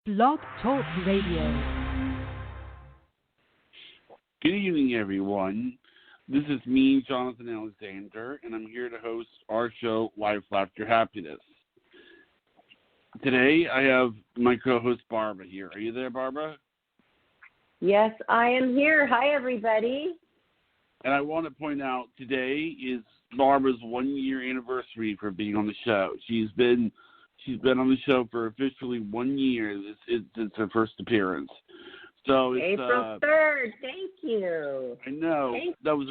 Blog Talk Radio. Good evening, everyone. This is me, Jonathan Alexander, and I'm here to host our show, Life, Laughter, Happiness. Today, I have my co-host, Barbara, here. Are you there, Barbara? Yes, I am here. Hi, everybody. And I want to point out, today is Barbara's 1-year anniversary for being on the show. She's been on the show for officially 1 year since her first appearance. So it's, April 3rd. Thank you. I know. Thanks, that was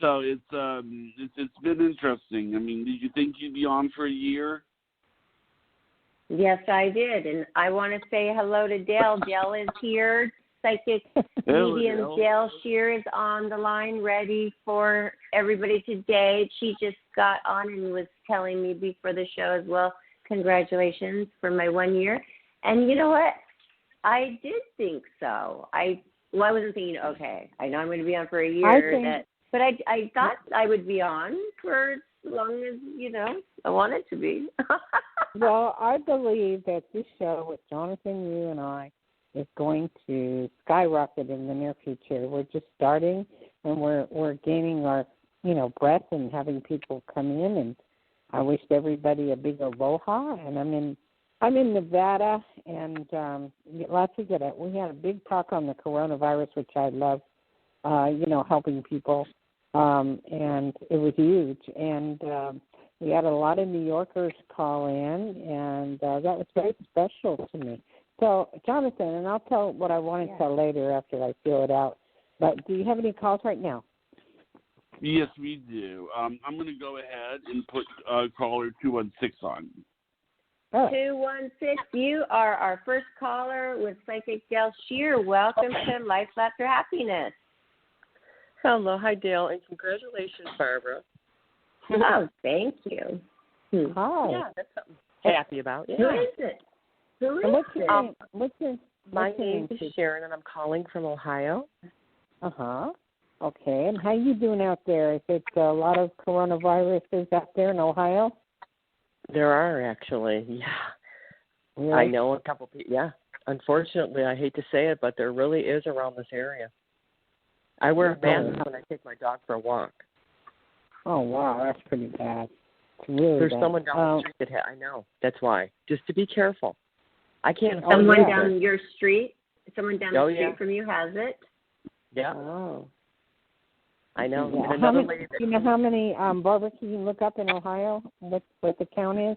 so it's been interesting. I mean, did you think you'd be on for a year? Yes, I did. And I want to say hello to Dayle. Dayle is here. Psychic medium Dayle Schear is on the line, ready for everybody today. She just got on and was telling me before the show as well, congratulations for my 1 year. And you know what? I did think so. I wasn't thinking, okay, I know I'm going to be on for a year, but I thought I would be on for as long as, I wanted to be. Well, I believe that this show with Jonathan, you, and I is going to skyrocket in the near future. We're just starting, and we're gaining our, breath and having people come in, and I wish everybody a big aloha. And I'm in Nevada, and lots of good. We had a big talk on the coronavirus, which I love, helping people, and it was huge. And we had a lot of New Yorkers call in, and that was very special to me. So, Jonathan, and I'll tell what I want to tell later after I feel it out, but do you have any calls right now? Yes, we do. I'm going to go ahead and put caller 216 on. Oh. 216, you are our first caller with Psychic Dayle Schear. Welcome to Life, Laughter, Happiness. Hello. Hi, Dayle, and congratulations, Barbara. Oh, thank you. Hi. Yeah, that's something happy about. Yeah. Who is it? What's your My name is Sharon, and I'm calling from Ohio. Uh-huh. Okay, and how you doing out there? Is it a lot of coronaviruses out there in Ohio? There are, actually, yeah. Really? I know a couple people, yeah. Unfortunately, I hate to say it, but there really is around this area. I wear a mask when I take my dog for a walk. Oh, wow, that's pretty bad. It's really There's bad. someone down the street that I know. That's why. Just to be careful. I can't. Someone down your street? Someone down the street yeah. from you has it? Yeah. Oh. I know. Yeah. And another lady that, you know how many, Barbara, can you look up in Ohio what the count is?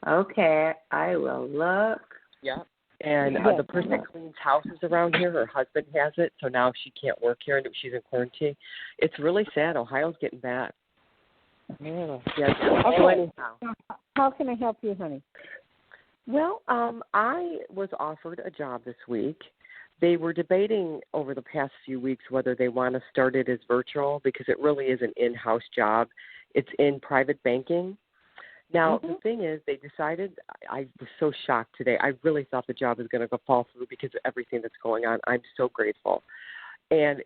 Okay, I will look. Yeah. And the person that cleans houses around here, her husband has it, so now she can't work here and she's in quarantine. It's really sad. Ohio's getting bad. Yeah. Yes. Okay. How can I help you, honey? Well, I was offered a job this week. They were debating over the past few weeks whether they want to start it as virtual because it really is an in-house job. It's in private banking. Now, the thing is, they decided, I was so shocked today. I really thought the job was going to fall through because of everything that's going on. I'm so grateful. And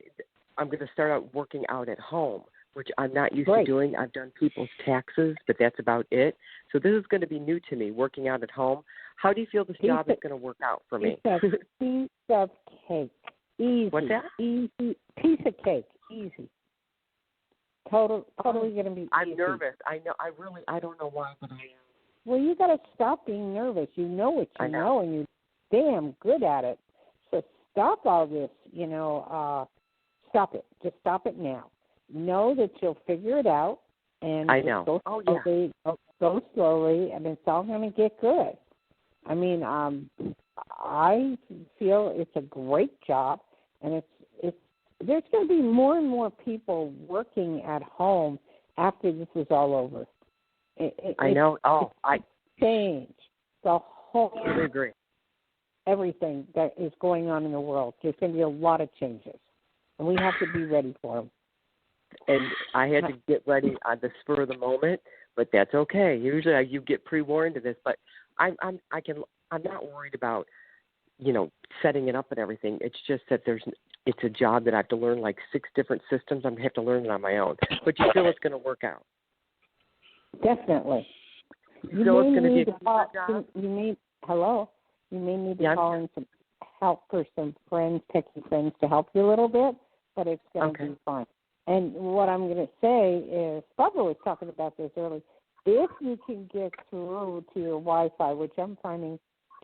I'm going to start out working out at home, which I'm not used to doing. I've done people's taxes, but that's about it. So this is going to be new to me, working out at home. How do you feel this job is going to work out for me? Piece of cake. Easy. What's that? Easy. Piece of cake. Easy. Totally going to be I'm easy. nervous. I know. I don't know why, but I am. Well, you got to stop being nervous. You know what you know, and you're damn good at it. So stop all this, stop it. Just stop it now. Know that you'll figure it out, and I know. Go slowly, and it's all going to get good. I mean, I feel it's a great job, and there's going to be more and more people working at home after this is all over. I know. It's change the whole. I agree. Everything that is going on in the world. There's going to be a lot of changes, and we have to be ready for them. And I had to get ready on the spur of the moment, but that's okay. Usually you get pre-warned to this, but I'm not worried about, setting it up and everything. It's just that it's a job that I have to learn like 6 different systems. I'm going to have to learn it on my own. But you feel it's going to work out? Definitely. You feel it's going to be a job? You hello, you may need to call in some help for some friends, techie friends, to help you a little bit, but it's going to be fine. And what I'm going to say is, Barbara was talking about this earlier, if you can get through to your Wi-Fi, which I'm trying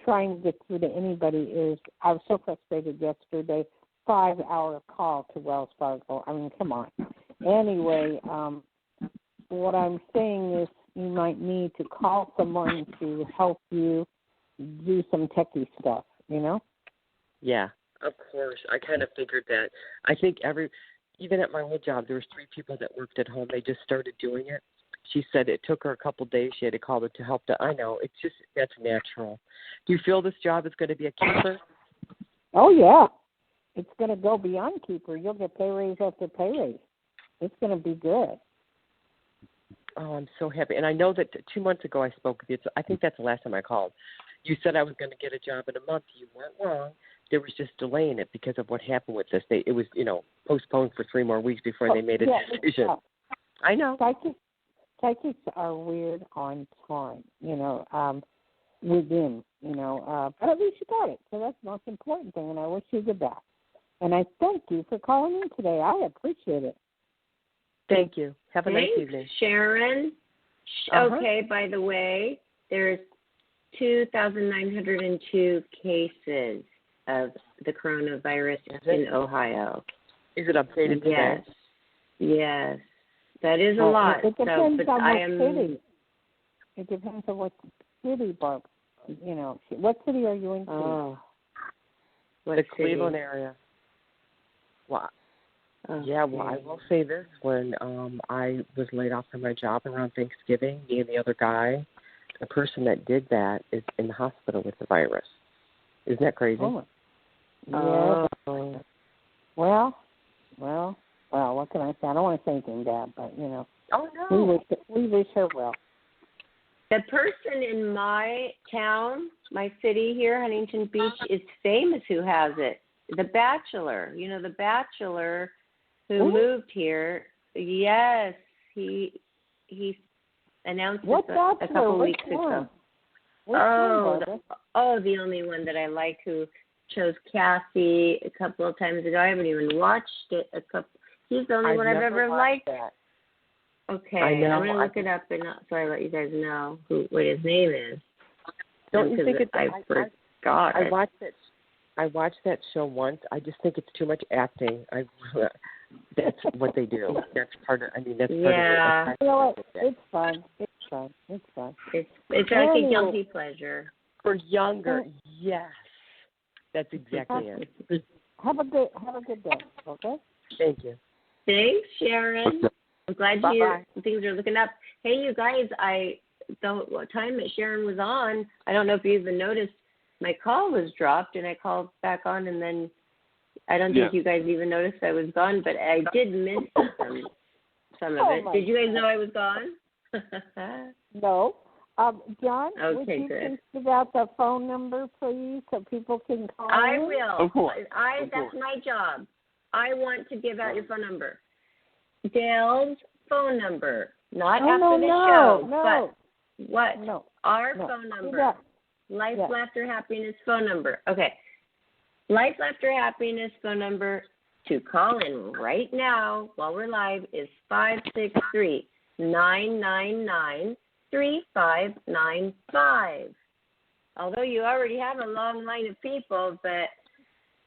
to get through to anybody, is I was so frustrated yesterday, 5-hour call to Wells Fargo. I mean, come on. Anyway, what I'm saying is you might need to call someone to help you do some techie stuff, you know? Yeah, of course. I kind of figured that. I think even at my old job, there was 3 people that worked at home. They just started doing it. She said it took her a couple of days. She had to call them to help. I know. It's just, that's natural. Do you feel this job is going to be a keeper? Oh, yeah. It's going to go beyond keeper. You'll get pay raise after pay raise. It's going to be good. Oh, I'm so happy. And I know that 2 months ago I spoke with you. I think that's the last time I called. You said I was going to get a job in a month. You weren't wrong. There was just delaying it because of what happened with this. It was, postponed for 3 more weeks before they made a decision. Yeah. I know. Psychics are weird on time, within, but at least you got it. So that's the most important thing, and I wish you the best. And I thank you for calling in today. I appreciate it. Thank you. Have a nice evening. Sharon. Okay, by the way, there's 2,902 cases of the coronavirus in Ohio. Is it updated today? Yes. That is a lot. It depends on what city. It depends on what city, Barb. What city are you in? The Cleveland area. Well, I will say this. When I was laid off from my job around Thanksgiving, me and the other guy, the person that did that is in the hospital with the virus. Isn't that crazy? Oh. Yeah. Well, what can I say? I don't want to say anything bad, but, Oh, no. We wish her well. The person in my town, my city here, Huntington Beach, is famous who has it. The Bachelor. The Bachelor who moved here. Yes, he announced it a couple of weeks ago. The only one that I like, who chose Kathy a couple of times ago. I haven't even watched it He's the only one I've ever liked. That. Okay, I'm going to look it up so I let you guys know what his name is. Don't you think I forgot I watched it. I watched that show once. I just think it's too much acting. That's what they do. That's part of. That's part of it. It's fun. It's like a guilty pleasure for younger. Yes, that's exactly it. Have a good day. Okay. Thank you. Thanks, Sharon. I'm glad things are looking up. Hey, you guys, the time that Sharon was on, I don't know if you even noticed, my call was dropped, and I called back on, and then I don't think you guys even noticed I was gone, but I did miss some of it. Did you guys know I was gone? No. John, would you good. please give out the phone number, please, so people can call I in? will. Of course. That's my job. I want to give out your phone number. Dale's phone number, not after the show, but what? No. Our phone number. Life, Laughter, Happiness phone number. Okay. Life, Laughter, Happiness phone number to call in right now while we're live is 563-999-3595. Although you already have a long line of people, but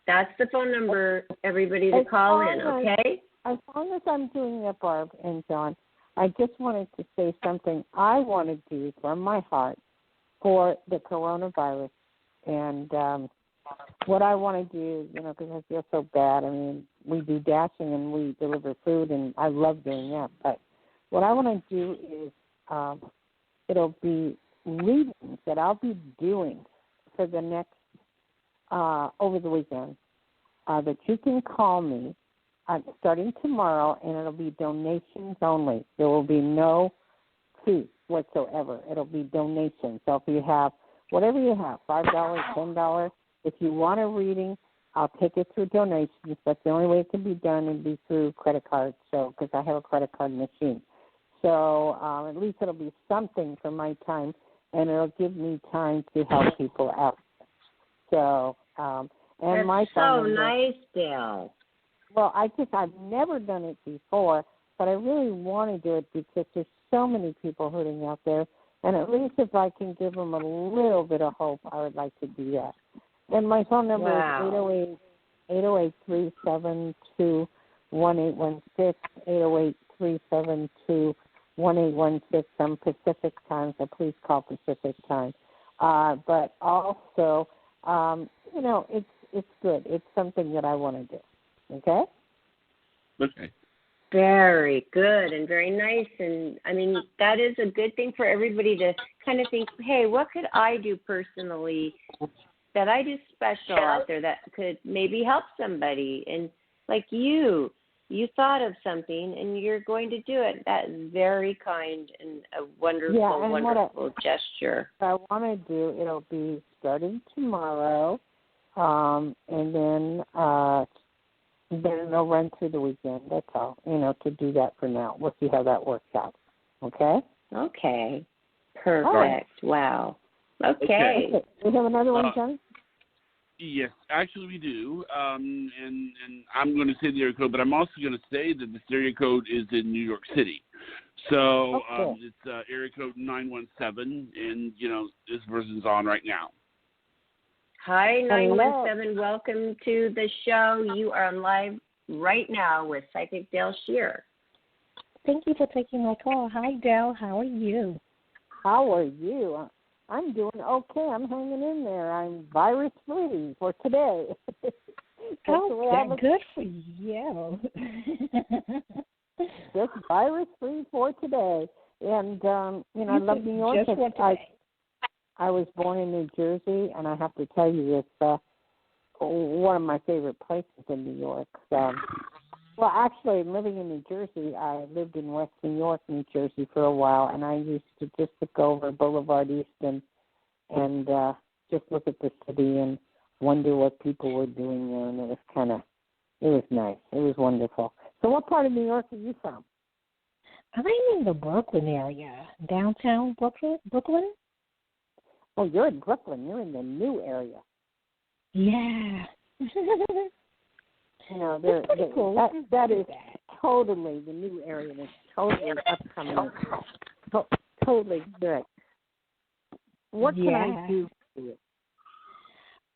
that's the phone number, everybody, to call in, okay? As long as I'm doing it, Barb and John, I just wanted to say something I want to do from my heart for the coronavirus. And what I want to do, because I feel so bad. I mean, we do dashing and we deliver food, and I love doing that. But what I want to do is it'll be readings that I'll be doing for the next, over the weekend, that you can call me starting tomorrow, and it'll be donations only. There will be no fee whatsoever. It'll be donations. So if you have, whatever you have, $5, $10, if you want a reading, I'll take it through donations. That's the only way it can be done, and be through credit card, because I have a credit card machine. So at least it'll be something for my time and it'll give me time to help people out. So, and that's my so phone number, nice, Dayle. well, I've never done it before, but I really want to do it because there's so many people hurting out there, and at least if I can give them a little bit of hope, I would like to do that. And my phone number is 808-372-1816, 808-372-1816. I'm Pacific time, so please call Pacific time. But also, it's good. It's something that I want to do. Okay? Okay. Very good and very nice. And, I mean, that is a good thing for everybody to kind of think, hey, what could I do personally that I do special out there that could maybe help somebody? And like you thought of something and you're going to do it. That is very kind and a wonderful, wonderful gesture. I want to do, it'll be starting tomorrow, and then it'll run through the weekend. That's all, to do that for now. We'll see how that works out. Okay? Okay. Perfect. Right. Wow. Okay. We have another one, Johnny? Yes, actually we do. And I'm going to say the area code, but I'm also going to say that this area code is in New York City. So it's area code 917, and, this person's on right now. Hi, 917. Welcome to the show. You are on live right now with Psychic Dayle Schear. Thank you for taking my call. Hi, Dayle. How are you? How are you? I'm doing okay. I'm hanging in there. I'm virus-free for today. Good for you. Just virus-free for today. And, I love New York. I was born in New Jersey, and I have to tell you, it's one of my favorite places in New York. Well, actually, living in New Jersey, I lived in West New York, New Jersey for a while, and I used to just look over Boulevard East and just look at the city and wonder what people were doing there, and it was nice. It was wonderful. So what part of New York are you from? I'm in the Brooklyn area, downtown Brooklyn. Oh, you're in Brooklyn. You're in the new area. Yeah. Cool. That is totally the new area. That's totally upcoming. Totally good. What can I do for you?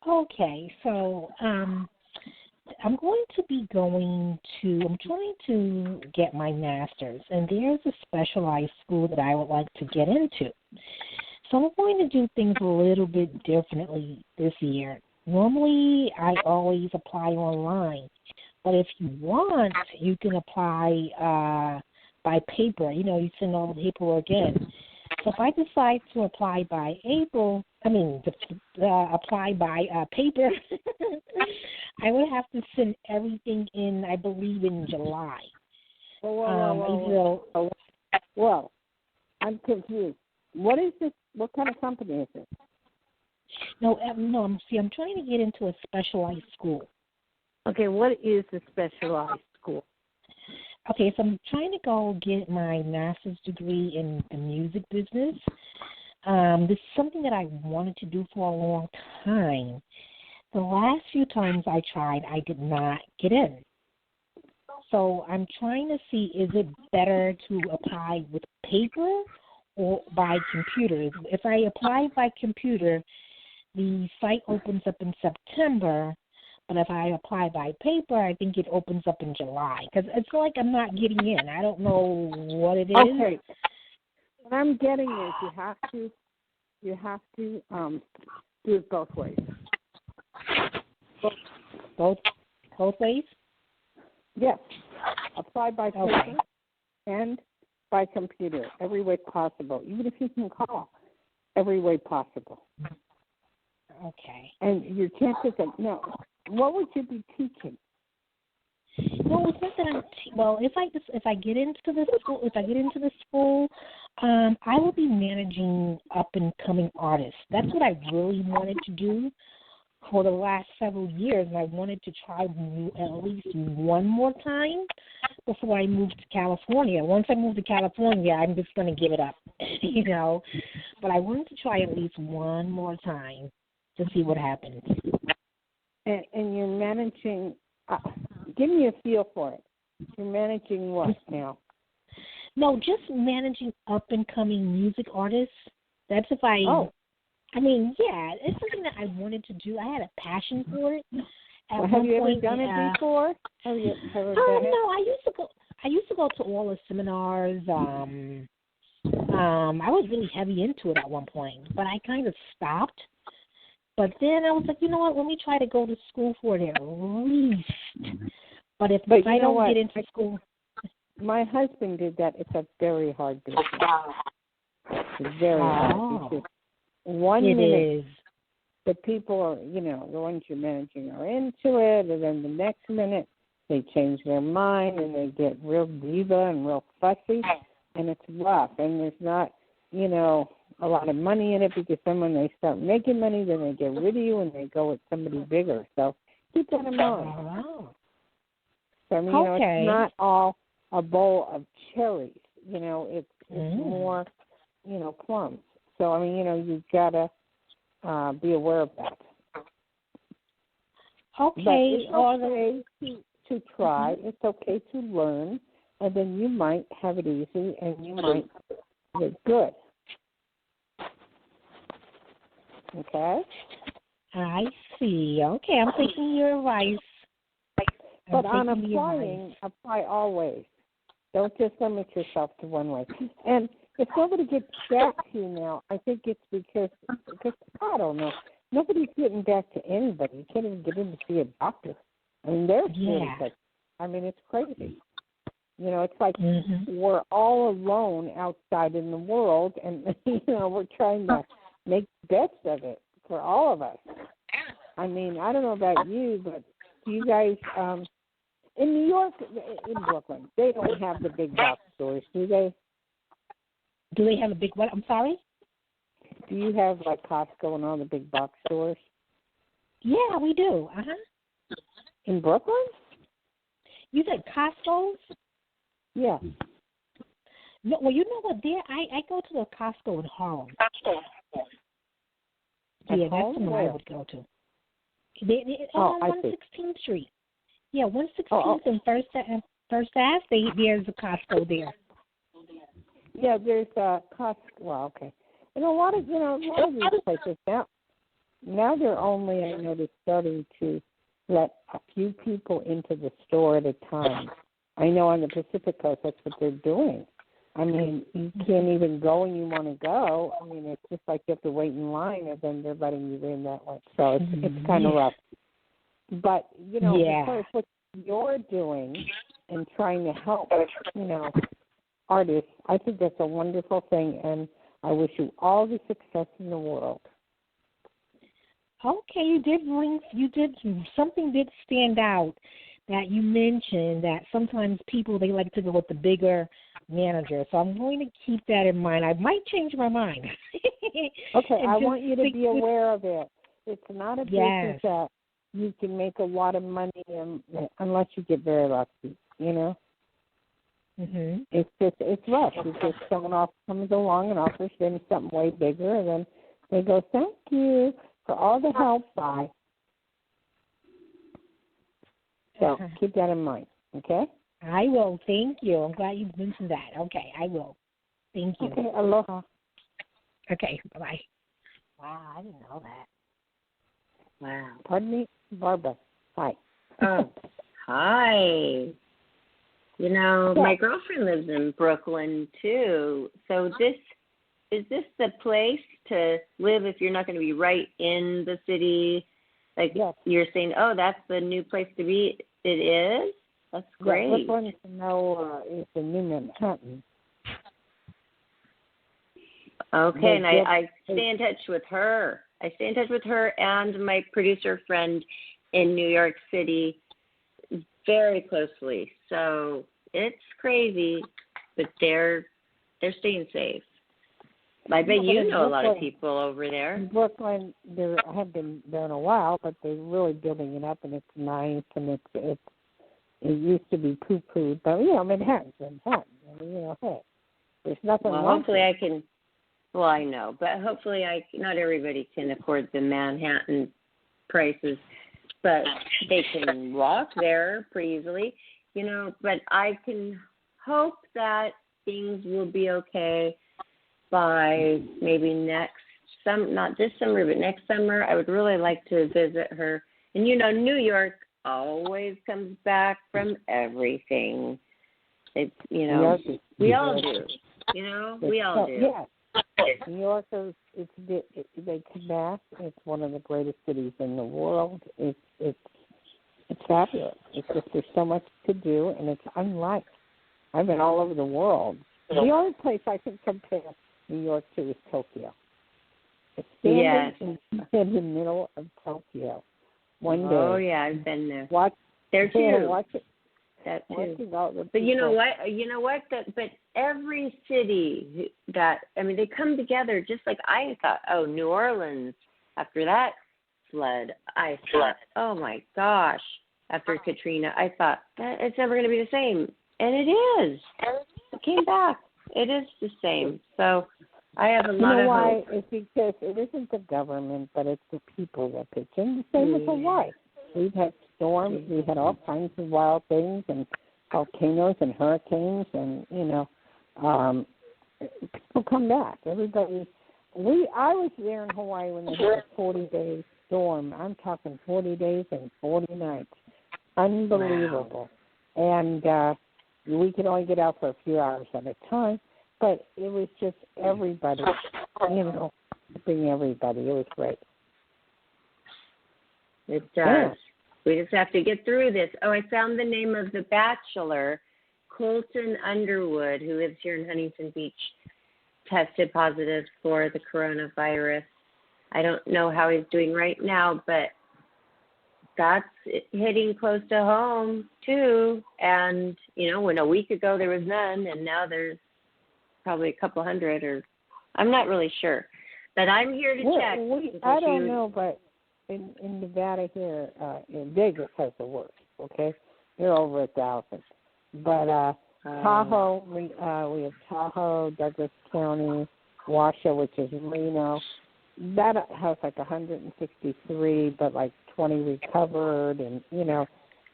Okay, so I'm trying to get my master's, and there's a specialized school that I would like to get into. So I'm going to do things a little bit differently this year. Normally, I always apply online, but if you want, you can apply by paper. You send all the paperwork in. So if I decide to apply by apply by paper, I would have to send everything in, I believe, in July. Well, I'm confused. What is this? What kind of company is it? No. I'm trying to get into a specialized school. Okay, what is a specialized school? Okay, so I'm trying to go get my master's degree in the music business. This is something that I wanted to do for a long time. The last few times I tried, I did not get in. So I'm trying to see, is it better to apply with paper or by computer? If I apply by computer, the site opens up in September, but if I apply by paper, I think it opens up in July. Because it's like I'm not getting in. I don't know what it is. Okay. What I'm getting is you have to do it both ways. Both ways? Yes. Apply by paper and by computer, every way possible. Even if you can call, every way possible. Okay. And your chances of what would you be teaching? No, it's not that if I get into the school, I will be managing up and coming artists. That's what I really wanted to do for the last several years, and I wanted to try at least one more time before I moved to California. Once I moved to California, I'm just going to give it up. you know. But I wanted to try at least one more time to see what happens. And you're managing. Give me a feel for it. You're managing what now? No, just managing up and coming music artists. That's if I. Oh. I mean, yeah, it's something that I wanted to do. I had a passion for it. Have you ever done it before? Have you ever done it? No, I used to go to all the seminars. I was really heavy into it at one point, but I kind of stopped. But then I was like, you know what? Let me try to go to school for it at least. But if I don't get into school, my husband did that. It's a very hard business. It's very hard. Because 1 minute, the people are, the ones you're managing are into it, and then the next minute they change their mind and they get real diva and real fussy, and it's rough. And there's not, a lot of money in it, because then when they start making money, then they get rid of you and they go with somebody bigger. So keep that in mind. So, it's not all a bowl of cherries. It's more, plums. So, you've got to be aware of that. Okay. But it's okay to try. It's okay to learn. And then you might have it easy and you might get good. Okay? I see. Okay, I'm taking your advice. But on applying, apply always. Don't just limit yourself to one way. And if nobody gets back to you now, I think it's because I don't know, nobody's getting back to anybody. You can't even get in to see a doctor. I mean, they're really sick. I mean, it's crazy. It's like we're all alone outside in the world, and, we're trying to make the best of it for all of us. I mean, I don't know about you, but you guys, in New York, in Brooklyn, they don't have the big box stores, do they? Do they have a big what? I'm sorry? Do you have, like, Costco and all the big box stores? Yeah, we do. In Brooklyn? You said Costco's? Yeah. No, well, you know what? I go to the Costco in Harlem. Yeah, that's the one I would go to. On 116th Street. Yeah, 116th and First Ave. There's a Costco there. Yeah, there's a Costco. Well, okay. And a lot of these places now they're only, I noticed, starting to let a few people into the store at a time. I know on the Pacific Coast that's what they're doing. I mean, you can't even go when you want to go. I mean, it's just like you have to wait in line, and then they're letting you in that way. So it's kind of rough. But, as far as what you're doing and trying to help, artists, I think that's a wonderful thing, and I wish you all the success in the world. Okay, something did stand out that you mentioned, that sometimes people, they like to go with the bigger manager. So I'm going to keep that in mind. I might change my mind. Okay, I want you to be aware of it. It's not a business that you can make a lot of money unless you get very lucky, It's rough. It's just someone comes along and offers them something way bigger, and then they go, thank you for all the help, bye. So keep that in mind, okay? I will. Thank you. I'm glad you mentioned that. Okay, I will. Thank you. Okay, aloha. Okay, bye-bye. Wow, I didn't know that. Wow. Pardon me, Barbara. Hi. Oh, hi. My girlfriend lives in Brooklyn, too. So is this the place to live if you're not going to be right in the city? Like you're saying, oh, that's the new place to be. It is? That's great. Yeah, Brooklyn is the new Manhattan. Okay, and I stay in touch with her. I stay in touch with her and my producer friend in New York City very closely. So it's crazy, but they're staying safe. I bet you know a lot of people over there. In Brooklyn, I have been there in a while, but they're really building it up, and it's nice, and it used to be poo-pooed, but Manhattan's Manhattan. I mean, hey. There's nothing. Well, hopefully I can. Well, I know, but hopefully not everybody can afford the Manhattan prices, but they can walk there pretty easily, but I can hope that things will be okay by maybe not this summer, but next summer. I would really like to visit her. And New York always comes back from everything. It's, we all do. We all do. Yeah. New York they come back. It's one of the greatest cities in the world. It's fabulous. It's just there's so much to do, and it's unlike. I've been all over the world. The only place I can compare New York to is Tokyo. It's standing in the middle of Tokyo. One day. Oh yeah, I've been there. There too. Yeah, watch it. That too. But you know what? But every city they come together just like I thought. Oh, New Orleans. After that flood, I thought, oh my gosh. After Katrina, I thought that it's never going to be the same, and it is. It came back. It is the same. So I have a lot of hope. It's because it isn't the government, but it's the people that pitch in. The same as Hawaii. We've had storms. We've had all kinds of wild things and volcanoes and hurricanes, and people come back. Everybody. I was there in Hawaii when they had a 40-day storm. I'm talking 40 days and 40 nights. Unbelievable. Wow. And we could only get out for a few hours at a time, but it was just everybody, helping everybody. It was great. It does. We just have to get through this. Oh, I found the name of the bachelor, Colton Underwood, who lives here in Huntington Beach, tested positive for the coronavirus. I don't know how he's doing right now, but that's hitting close to home, too. And, when a week ago there was none, and now there's probably a couple hundred, or I'm not really sure. But I'm here to check. I don't know, but in Nevada here, in Vegas has the worst, okay? They're over 1,000. But Tahoe, we have Tahoe, Douglas County, Washoe, which is Reno. That has like 163, but like 20 recovered, and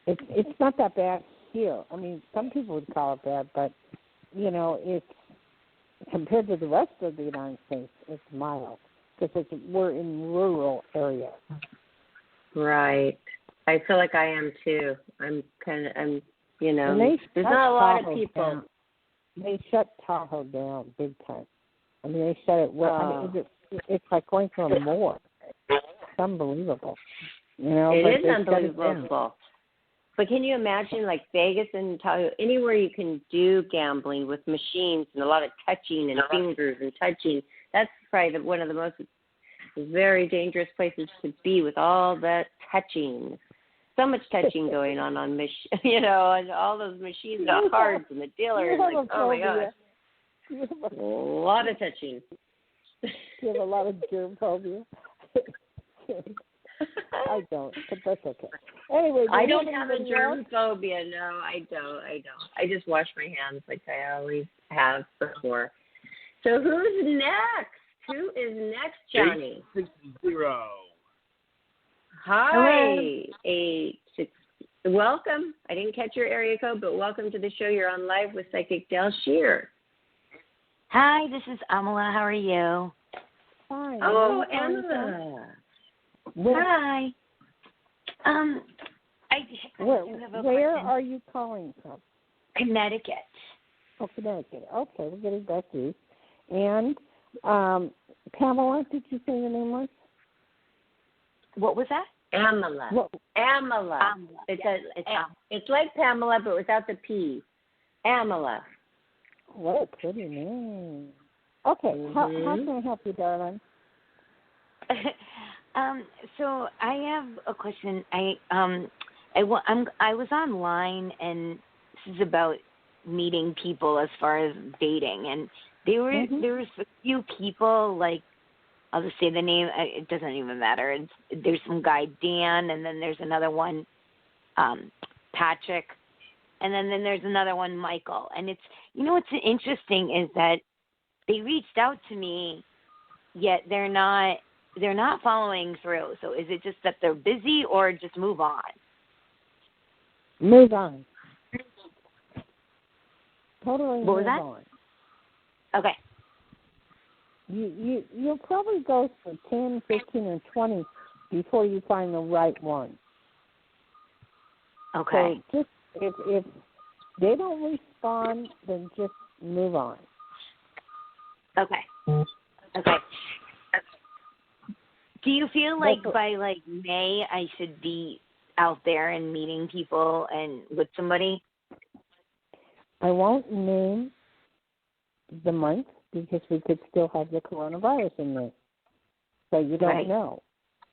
it's not that bad here. I mean, some people would call it bad, but it's compared to the rest of the United States, it's mild because we're in rural areas. Right. I feel like I am too. there's not a lot of people. Down. They shut Tahoe down big time. I mean, they shut it. It's like going through a morgue. It's unbelievable. It is unbelievable. But can you imagine, like Vegas and Tahoe, anywhere you can do gambling with machines and a lot of touching and fingers and touching? That's probably one of the most very dangerous places to be with all that touching. So much touching going on and all those machines and cards and the dealers. Like, oh my gosh, a lot of touching. You have a lot of germ phobia. I don't, but that's okay. Anyway, I don't have a germ phobia. No, I don't. I just wash my hands like I always have before. So who's next? Who is next, Johnny? 860. Hi, 860. Welcome. I didn't catch your area code, but welcome to the show. You're on live with Psychic Dayle Schear. Hi, this is Amala. How are you? Hi. Oh, Amala. Hi. Where are you calling from? Connecticut. Oh, Connecticut. Okay, we're getting back to you. And Pamela, did you say your name was? What was that? Amala. Amala. It's like Pamela, but without the P. Amala. What a pretty name. Okay, how can I help you, darling? So I have a question. I was online, and this is about meeting people as far as dating, and there was a few people, like, I'll just say the name. It doesn't even matter. There's some guy, Dan, and then there's another one, Patrick, and then there's another one, Michael. And you know what's interesting is that they reached out to me, yet they're not following through. So is it just that they're busy, or just move on? Move on. Totally What was move that? on. Okay. You'll probably go for 10, 15, or 20 before you find the right one. Okay. So just if they don't respond, then just move on. Okay. Okay. Do you feel like by like May I should be out there and meeting people and with somebody? I won't name the month because we could still have the coronavirus in there. So you don't know.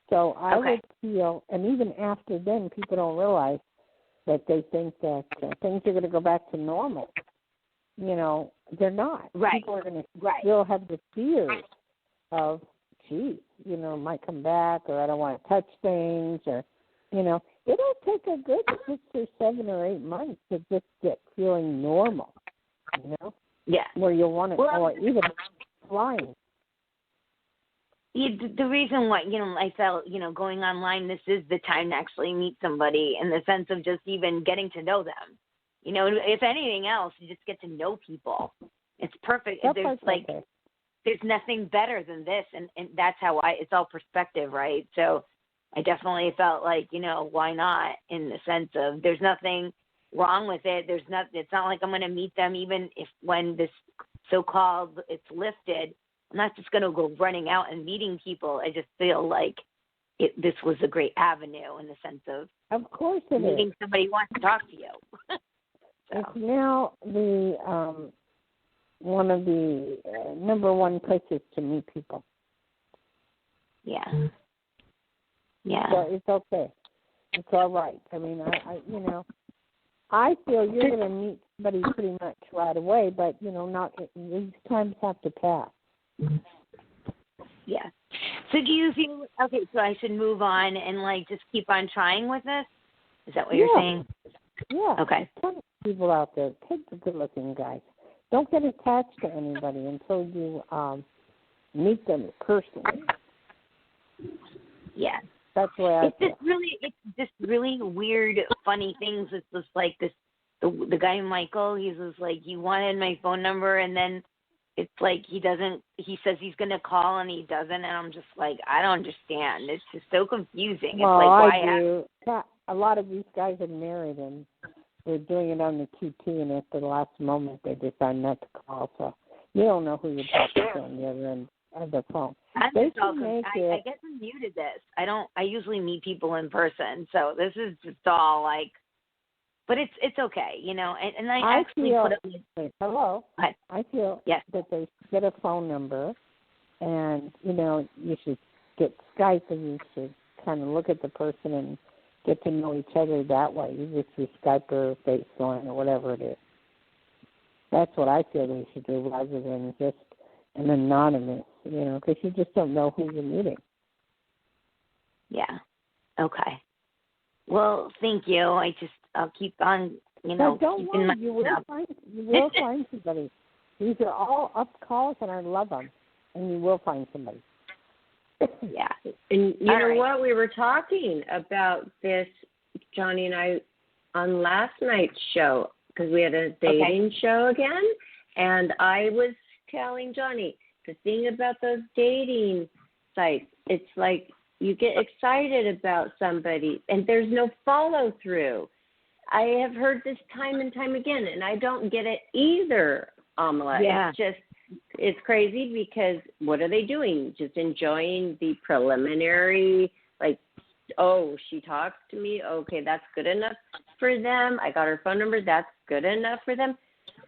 So I would feel, and even after then, people don't realize that they think that things are going to go back to normal. You know, they're not. Right. People are going to still have the fears of, geez, you know, it might come back, or I don't want to touch things, or, you know, it'll take a good 6 or 7 or 8 months to just get feeling normal, you know? Yeah. Where you'll want to, or even flying. Yeah, the reason why, you know, I felt, you know, going online, this is the time to actually meet somebody in the sense of just even getting to know them. You know, if anything else, you just get to know people. It's perfect. There's nothing better than this, and that's how it's all perspective, right? So I definitely felt like, you know, why not, in the sense of there's nothing wrong with it. It's not like I'm going to meet them even if when this so-called it's lifted. I'm not just going to go running out and meeting people. I just feel like this was a great avenue in the sense of course it meeting is. somebody who wants to talk to you. So. It's now the one of the number one places to meet people. Yeah. Yeah. So it's okay. It's all right. I mean, I you know, I feel you're going to meet somebody pretty much right away, but, you know, not these times have to pass. Yeah. So do you feel, okay, so I should move on and, like, just keep on trying with this? Is that what you're saying? Yeah. Okay. There's tons of people out there. Take the good-looking guys. Don't get attached to anybody until you meet them personally. Yeah. That's the way I feel. It's just really weird, funny things. It's just like this, the guy Michael, he's just like, you wanted my phone number, and then it's like he says he's going to call and he doesn't, and I'm just like, I don't understand. It's just so confusing. Well, it's like, why I do. A lot of these guys are married, and they're doing it on the QT, and at the last moment they decide not to call, so you don't know who you're talking to on the other end of the phone. I guess I'm new to this. I usually meet people in person, so this is just all like, but it's okay, you know. And I actually feel, put up. Hello. What? I feel yes. that they should get a phone number, and you know you should get Skype, and you should kind of look at the person and get to know each other that way. You just use Skype or FaceTime or whatever it is. That's what I feel they should do, rather than just an anonymous, you know, because you just don't know who you're meeting. Yeah. Okay. Well, thank you. I'll keep on, you know. But don't worry, you will find somebody. These are all up calls, and I love them, and you will find somebody. Yeah. And you know what? We were talking about this, Johnny and I, on last night's show, because we had a dating show again, and I was telling Johnny, the thing about those dating sites, it's like you get excited about somebody, and there's no follow-through. I have heard this time and time again, and I don't get it either, Amala. Yeah. It's crazy because what are they doing? Just enjoying the preliminary, like, oh, she talks to me. Okay, that's good enough for them. I got her phone number. That's good enough for them.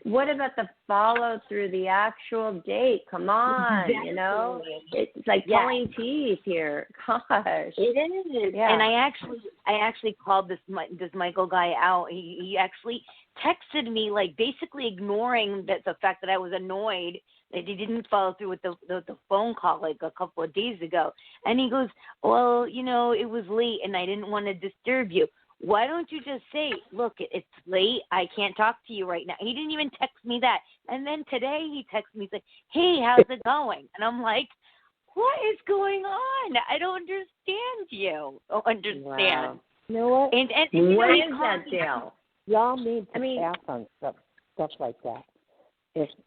What about the follow through, the actual date? Come on, exactly. You know, it's like pulling teeth here. Gosh, it is. Yeah. And I actually called this Michael guy out. He actually texted me, like, basically ignoring the fact that I was annoyed that he didn't follow through with the phone call like a couple of days ago. And he goes, well, you know, it was late and I didn't want to disturb you. why don't you just say, look, it's late. I can't talk to you right now. He didn't even text me that. And then today he texted me, like, hey, how's it going? And I'm like, what is going on? I don't understand you. Don't understand. Wow. You know what? And What is that, Dayle? Y'all need to pass on stuff like that.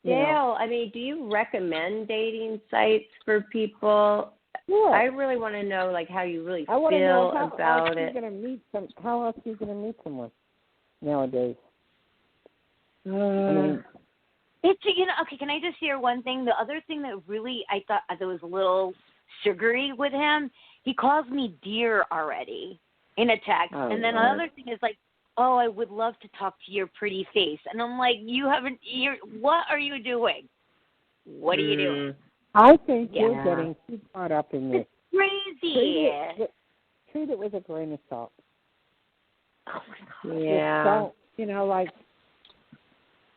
Dayle, I mean, do you recommend dating sites for people? Yeah. I really want to know, like, how you really I want to feel know about it. How else are you going to meet someone nowadays? It's, okay, can I just share one thing? The other thing that really I thought that was a little sugary with him, he calls me dear already in a text. Oh, and then Lord. another thing is like, oh, I would love to talk to your pretty face. And I'm like, what are you doing? What are you doing? I think you're getting too caught up in this. It's crazy. Treat it with a grain of salt. Oh, my God. Yeah.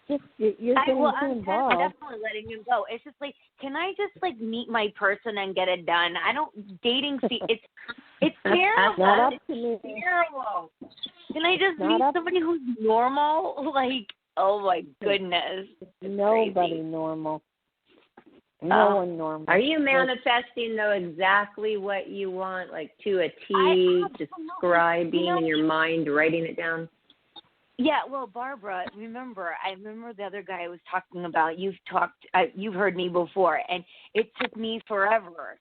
Just don't, you're getting too involved. I'm definitely letting him go. It's just like, can I just meet my person and get it done? Dating, it's terrible. Not up to me. It's terrible. Can I just meet up somebody who's normal? Like, oh my goodness. Nobody crazy. Normal. No one normal. Are you manifesting, though, exactly what you want, like to a T, describing in your mind, writing it down? Yeah, well, Barbara, I remember the other guy I was talking about. You've heard me before, and it took me forever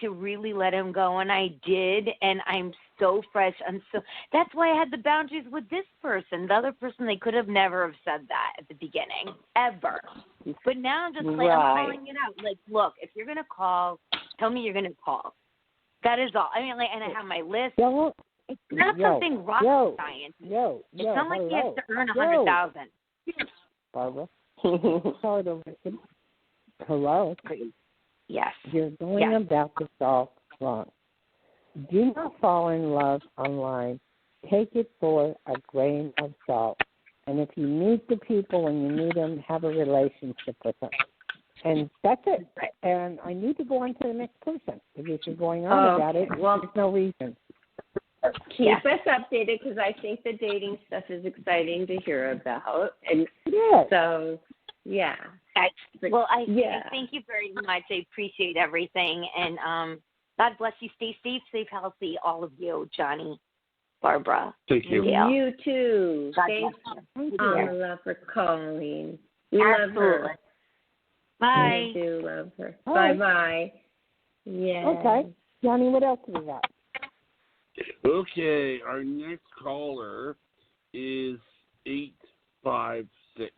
to really let him go, and I did, and I'm so fresh. That's why I had the boundaries with this person. The other person, they could have never have said that at the beginning, ever. But now I'm just I'm calling it out. Like, look, if you're gonna call, tell me you're gonna call. That is all. I mean, and I have my list. It's not something rocket science. It's not like he has to earn 100,000. Barbara, sorry to listen. Hello. Yes. You're going about this all wrong. Do not fall in love online. Take it for a grain of salt. And if you meet the people when you meet them, have a relationship with them. And that's it. And I need to go on to the next person. If you're going on about it, there's no reason. Keep us updated because I think the dating stuff is exciting to hear about. And so, yeah. I thank you very much. I appreciate everything. And God bless you. Stay safe, healthy, all of you, Johnny, Barbara. Thank you. Dayle. You too. Thanks, Pamela, for calling. We love her. Bye. I do love her. Bye-bye. Yeah. Okay. Johnny, what else do we got? Okay, our next caller is 856.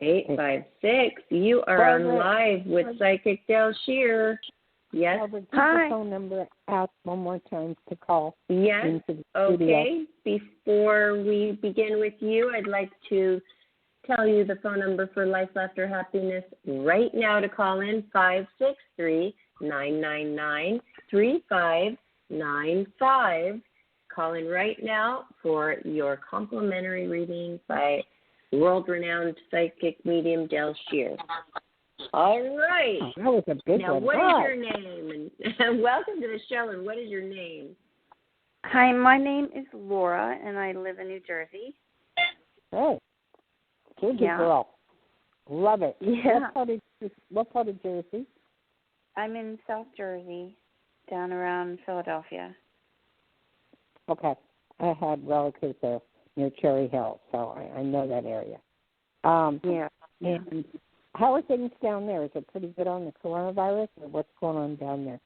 856. You are on live with Psychic Dayle Schear. Yes. Barbara, give the phone number out one more time to call. Yes. Into the okay. Studio. Before we begin with you, I'd like to tell you the phone number for Life Laughter Happiness right now to call in 563-999-3595. Call in right now for your complimentary reading by world-renowned psychic medium Dayle Schear. All right. That was a big now, one. What is your name? And welcome to the show. And what is your name? Hi, my name is Laura, and I live in New Jersey. Hey, good girl. Love it. Yeah. What part of Jersey? I'm in South Jersey, down around Philadelphia. Okay. I had relatives there near Cherry Hill, so I know that area. And how are things down there? Is it pretty good on the coronavirus, or what's going on down there?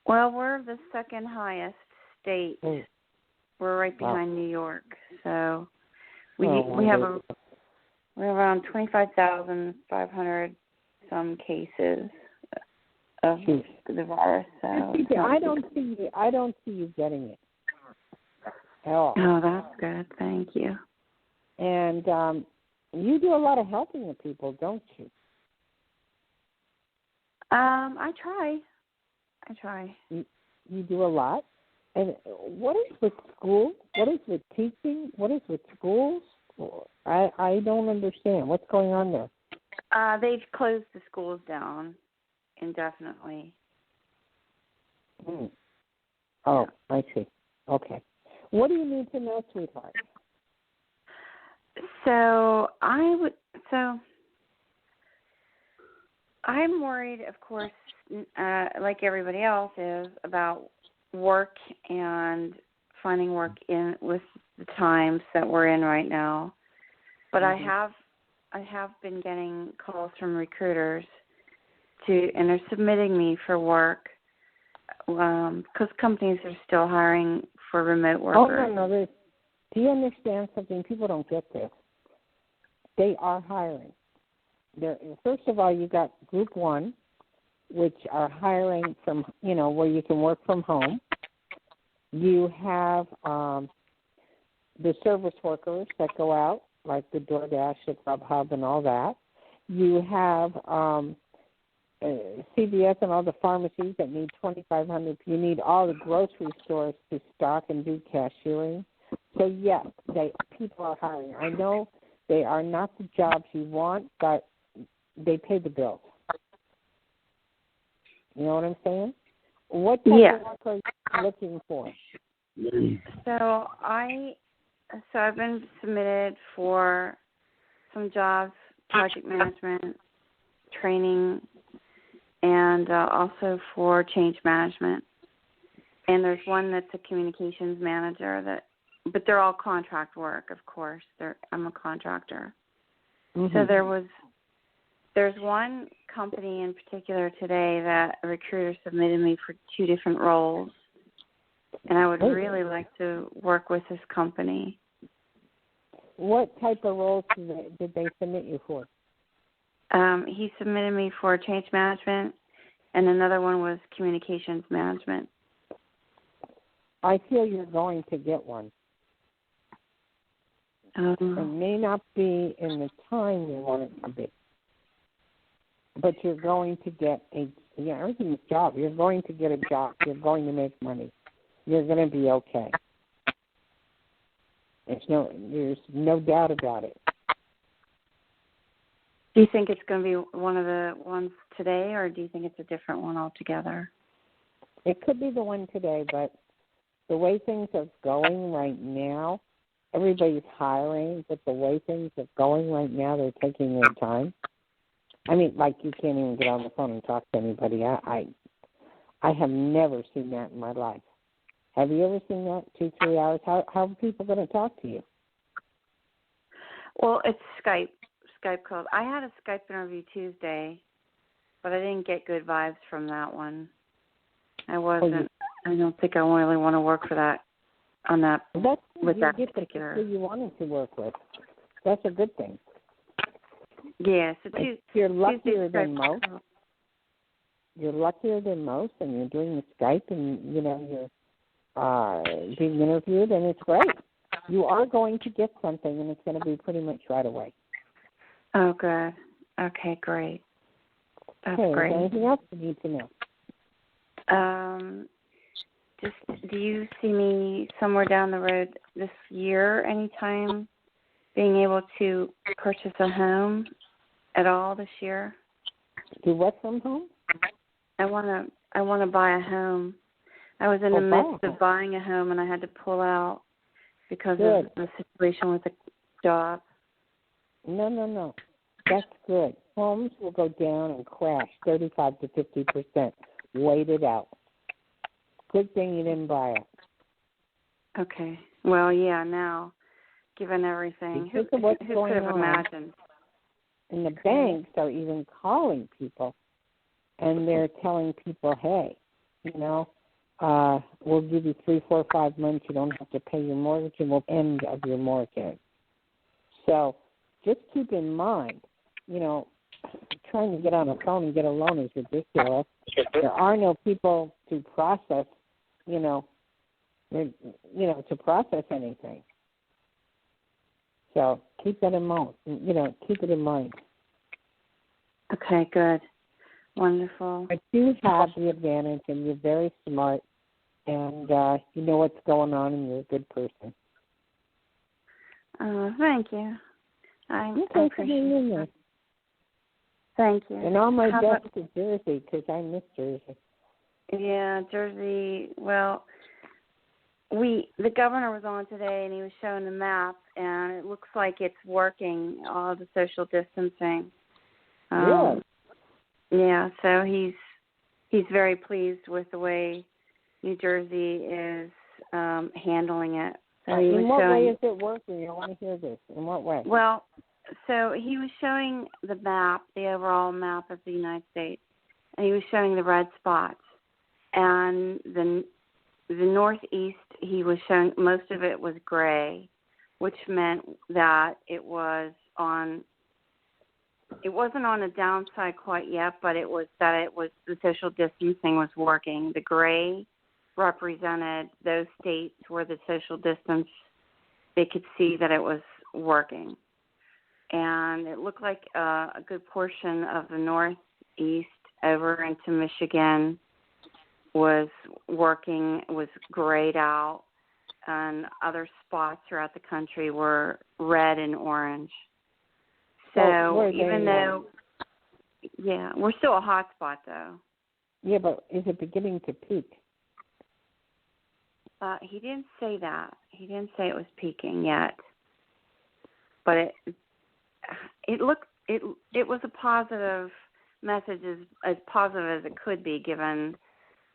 Well, we're the second highest state. Mm. We're right behind New York, so we have around 25,500 some cases of the virus. So I don't see you getting it at all. Oh, that's good. Thank you. And you do a lot of helping the people, don't you? I try. You do a lot. And what is with school? What is with teaching? What is with schools? I don't understand. What's going on there? They've closed the schools down indefinitely. Oh, I see. Okay. What do you need to know, sweetheart? So I'm worried, of course, like everybody else is, about work and finding work in with the times that we're in right now. But I have been getting calls from recruiters and they're submitting me for work because companies are still hiring for remote workers. Oh, no. Do you understand something? People don't get this. They are hiring. First of all, you got Group 1, which are hiring from, where you can work from home. You have the service workers that go out, like the DoorDash, the Grubhub, and all that. You have CVS and all the pharmacies that need 2,500. You need all the grocery stores to stock and do cashiering. So, yes, people are hiring. I know they are not the jobs you want, but they pay the bills. You know what I'm saying? What type of work are you looking for? So I've been submitted for some jobs, project management, training, and also for change management. And there's one that's a communications manager but they're all contract work, of course. I'm a contractor. Mm-hmm. So there's one company in particular today that a recruiter submitted me for 2 different roles, and I would really like to work with this company. What type of roles did they submit you for? He submitted me for change management, and another one was communications management. I feel you're going to get one. It may not be in the time you want it to be, but you're going to get everything's a job. You're going to get a job. You're going to make money. You're going to be okay. There's no doubt about it. Do you think it's going to be one of the ones today, or do you think it's a different one altogether? It could be the one today, but the way things are going right now, everybody's hiring, but the way things are going right now, they're taking their time. I mean, like you can't even get on the phone and talk to anybody. I have never seen that in my life. Have you ever seen that? 2-3 hours? How are people going to talk to you? Well, it's Skype calls. I had a Skype interview Tuesday, but I didn't get good vibes from that one. I don't think I really want to work for that. With that particular. Who you wanted to work with. That's a good thing. Yeah, so you're luckier than most. You're luckier than most, and you're doing the Skype, and you're being interviewed, and it's great. You are going to get something, and it's going to be pretty much right away. Oh, good. Okay, great. That's great. Anything else you need to know? Do you see me somewhere down the road this year, anytime, being able to purchase a home at all this year? Do what from home? I want to buy a home. I was in the midst of buying a home, and I had to pull out because of the situation with the job. No. That's good. Homes will go down and crash 35 to 50%. Wait it out. Good thing you didn't buy it. Okay. Well, yeah, now, given everything, who could have imagined? And the banks are even calling people, and they're telling people, hey, we'll give you 3, 4, 5 months. You don't have to pay your mortgage, and we'll end of your mortgage. So just keep in mind, trying to get on a phone and get a loan is ridiculous. There are no people to process, to process anything. So keep that in mind. Keep it in mind. Okay, good. Wonderful. But you have the advantage, and you're very smart, and you know what's going on, and you're a good person. Thank you. I appreciate it. Thank you. And all my best to Jersey, because I miss Jersey. Yeah, Jersey. Well, the governor was on today, and he was showing the map, and it looks like it's working, all the social distancing. Really? Yeah, so he's very pleased with the way New Jersey is handling it. So in what way is it working? I want to hear this. In what way? Well, so he was showing the map, the overall map of the United States, and he was showing the red spots. And the Northeast, he was showing most of it was gray, which meant that it wasn't on a downside quite yet, but the social distancing was working. The gray represented those states where the social distance, they could see that it was working. And it looked like a good portion of the Northeast over into Michigan was working, was grayed out, and other spots throughout the country were red and orange. So even though, we're still a hot spot though. Yeah, but is it beginning to peak? He didn't say that. He didn't say it was peaking yet. But it was a positive message, as positive as it could be given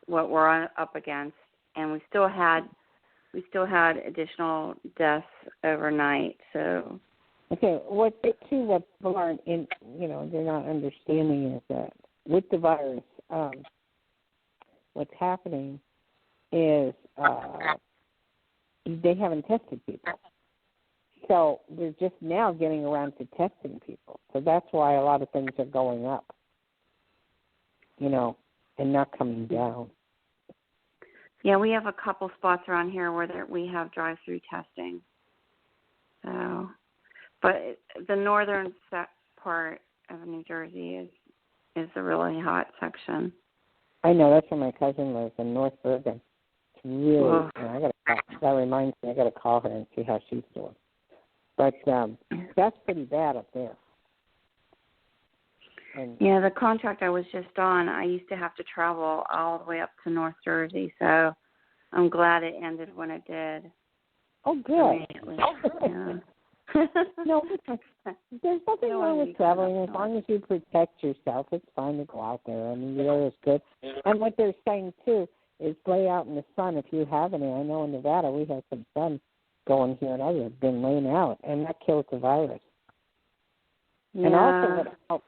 what we're up against, and we still had additional deaths overnight. So okay, what people aren't in, they're not understanding is that with the virus, what's happening is they haven't tested people. So they're just now getting around to testing people. So that's why a lot of things are going up, and not coming down. Yeah, we have a couple spots around here where we have drive-through testing. So, but the northern part of New Jersey is a really hot section. I know, that's where my cousin lives, in North Bergen. It's really, that reminds me, I got to call her and see how she's doing. But that's pretty bad up there. And the contract I was just on, I used to have to travel all the way up to North Jersey, so I'm glad it ended when it did. Oh, good. Yeah. No, there's nothing wrong with traveling as long as you protect yourself. It's fine to go out there. I mean, the air is good. And what they're saying, too, is lay out in the sun if you have any. I know in Nevada we have some sun going here, and I've been laying out, and that kills the virus. Yeah. And also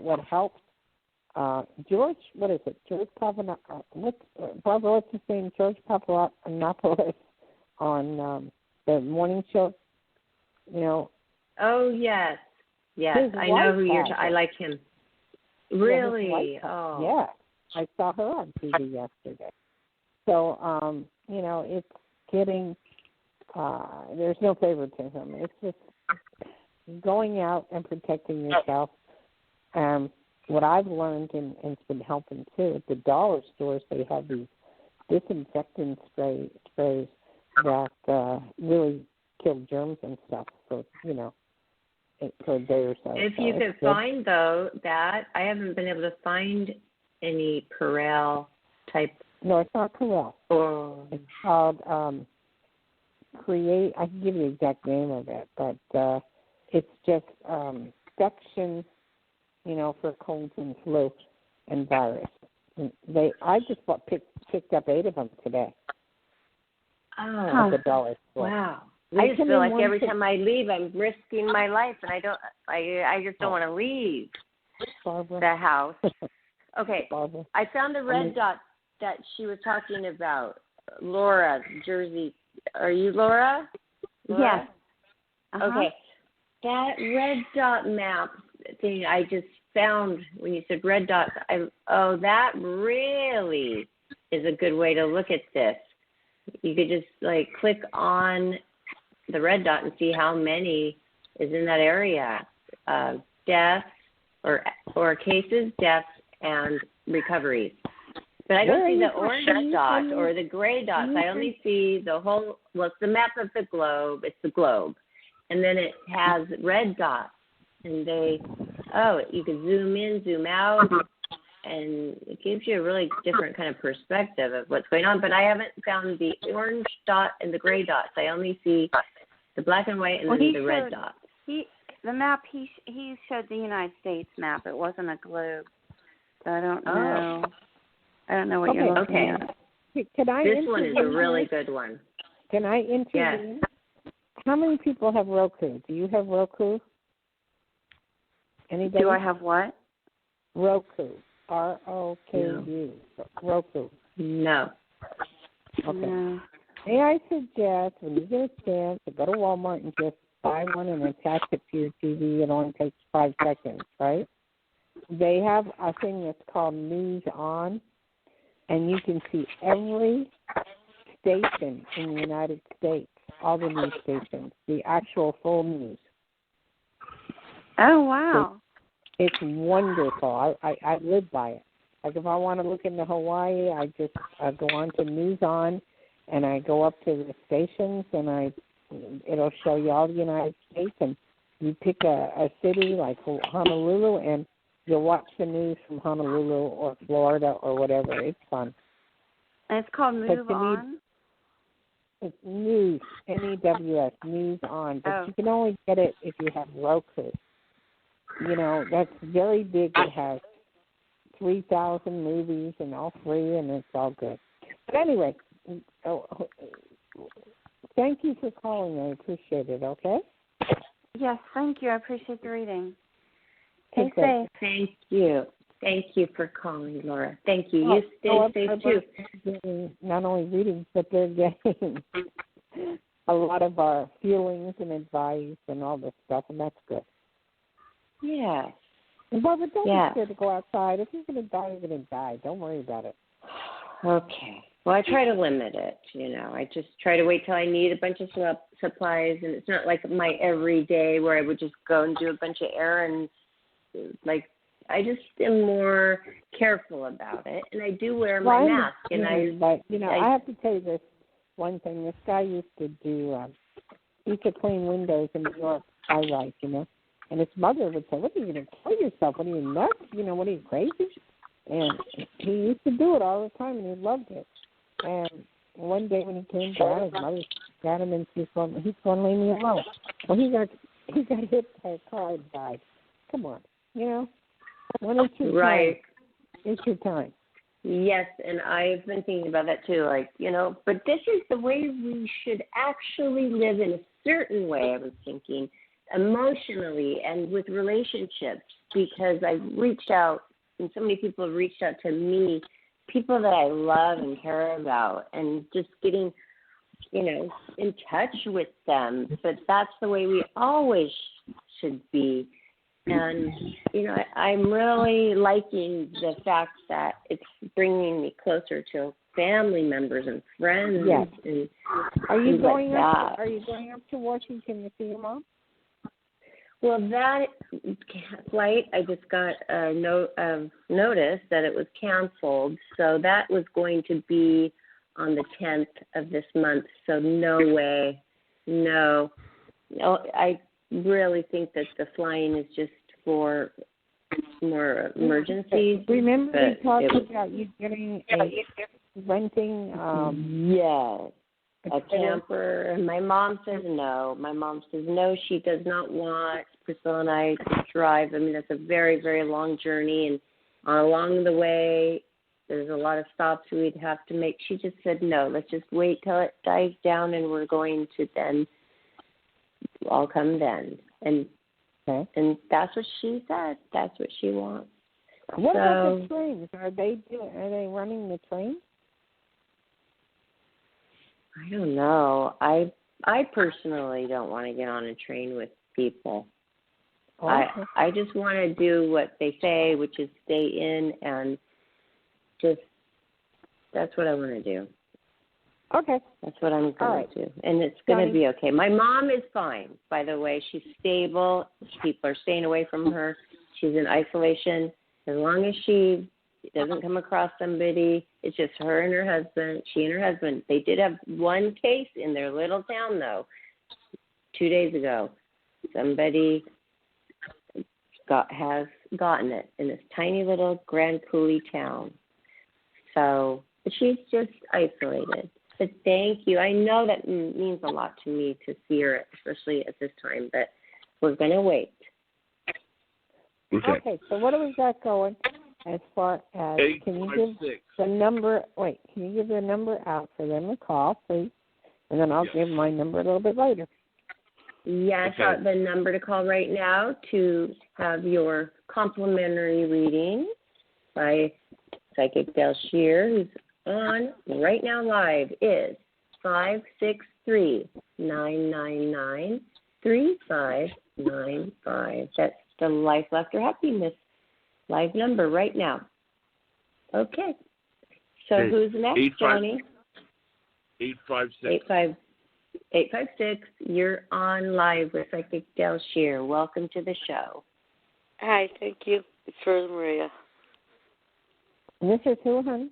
what helps, George, what is it? George Pavanopoulos, Barbara, what's his name? George Pavanopoulos on the morning show, Oh, yes. Yes, I know who you're I like him. Really? Oh. Yeah, I saw her on TV yesterday. So, it's getting, there's no favoritism. It's just going out and protecting yourself. What I've learned, and it's been helping too, at the dollar stores, they have these disinfectant sprays that really kill germs and stuff for a day or so. If you could find, though, that, I haven't been able to find any Purell type. No, it's not Purell. Oh. It's called I can give you the exact name of it, but it's just section, for colds and flu and virus. And I just picked up 8 of them today. Oh. At the dollar store. Wow. I just feel like every time I leave, I'm risking my life, and I just don't want to leave the house. Okay, Barbara. I found the red dot that she was talking about. Laura, Jersey. Are you Laura? Yes. Uh-huh. Okay. That red dot map thing I just found when you said red dots, that really is a good way to look at this. You could just click on the red dot and see how many is in that area. Deaths or cases, deaths, and recoveries. But I don't see the orange dot or the gray dots. I only see the whole, it's the map of the globe. It's the globe. And then it has red dots. And you can zoom in, zoom out. and it gives you a really different kind of perspective of what's going on. But I haven't found the orange dot and the gray dots. I only see the black and white and then the red dots. The map he showed the United States map. It wasn't a globe, so I don't know. I don't know what you're looking at. Can I this one is a really good one. Can I intervene? Yes. How many people have Roku? Do you have Roku? Anybody? Do I have what? Roku. ROKU. Roku. No. Okay. No. May I suggest when you get a chance to go to Walmart and just buy one and attach it to your TV? It only takes 5 seconds, right? They have a thing that's called News On, and you can see every station in the United States, all the news stations, the actual full news. Oh, wow. It's wonderful. I live by it. Like if I want to look into Hawaii, I go on to News On, and I go up to the stations, and it'll show you all the United States, and you pick a city like Honolulu, and you'll watch the news from Honolulu or Florida or whatever. It's fun. And it's called Move On? It's News, News, News On. But you can only get it if you have Roku. You know, that's very big. It has 3,000 movies and all free, and it's all good. But anyway, thank you for calling. I appreciate it, okay? Yes, thank you. I appreciate the reading. Stay safe. Thank you. Thank you for calling, Laura. Thank you. You stay safe, too. Getting not only readings, but they're getting a lot of our feelings and advice and all this stuff, and that's good. Yeah. Barbara, don't be scared to go outside. If you're going to die, you're going to die. Don't worry about it. Okay. Well, I try to limit it, you know. I just try to wait till I need a bunch of supplies, and it's not like my everyday where I would just go and do a bunch of errands. Like, I just am more careful about it, and I do wear my mask. And I have to tell you this one thing. This guy used to used to clean windows in New York, high-rise, you know. And his mother would say, "What are you going to kill yourself? What are you, nuts? You know, what are you, crazy?" And he used to do it all the time, and he loved it. And one day when he came down, his mother got him, and he's going to leave me alone. Well, he got hit by a car and died. Come on, you know. When it's your time, it's your time. Yes, and I've been thinking about that too. Like, you know, but this is the way we should actually live in a certain way, I was thinking, emotionally and with relationships, because I've reached out, and so many people have reached out to me, people that I love and care about, and just getting, you know, in touch with them. But that's the way we always should be. And, you know, I'm really liking the fact that it's bringing me closer to family members and friends. Yes. And are you going up? Are you going up to Washington to see your mom? Well, that flight, I just got a notice that it was canceled. So that was going to be on the 10th of this month. So no way. No, I really think that the flying is just for more emergencies. Remember we talked about you getting renting a camper, and my mom says no. My mom says no, she does not want Priscilla and I to drive. I mean, that's a very, very long journey, and along the way, there's a lot of stops we'd have to make. She just said no, let's just wait till it dies down, and we're going to then, I'll come then. And that's what she said. That's what she wants. What about the trains? Are they running the train? I don't know. I personally don't want to get on a train with people. Okay. I just want to do what they say, which is stay in, and just that's what I want to do. Okay. That's what I'm going to do. And it's going to be okay. My mom is fine, by the way. She's stable. People are staying away from her. She's in isolation. As long as she doesn't come across somebody, it's just her and her husband. She and her husband. They did have one case in their little town, though, 2 days ago. Somebody has gotten it in this tiny little Grand Coulee town. So she's just isolated. But thank you. I know that means a lot to me to see her, especially at this time, but we're going to wait. Okay, so what do we got going as far as, can you give the number, can you give the number out for them to call, please? And then I'll give my number a little bit later. Yes, the number to call right now to have your complimentary reading by Psychic Dayle Schear, who's on right now live, is 563-999-3595. That's the Life Laughter Happiness live number right now. Okay. So who's next, Johnny? 856. You're on live with Psychic Dayle Schear. Welcome to the show. Hi, thank you. It's Rose Maria. And this is who, honey?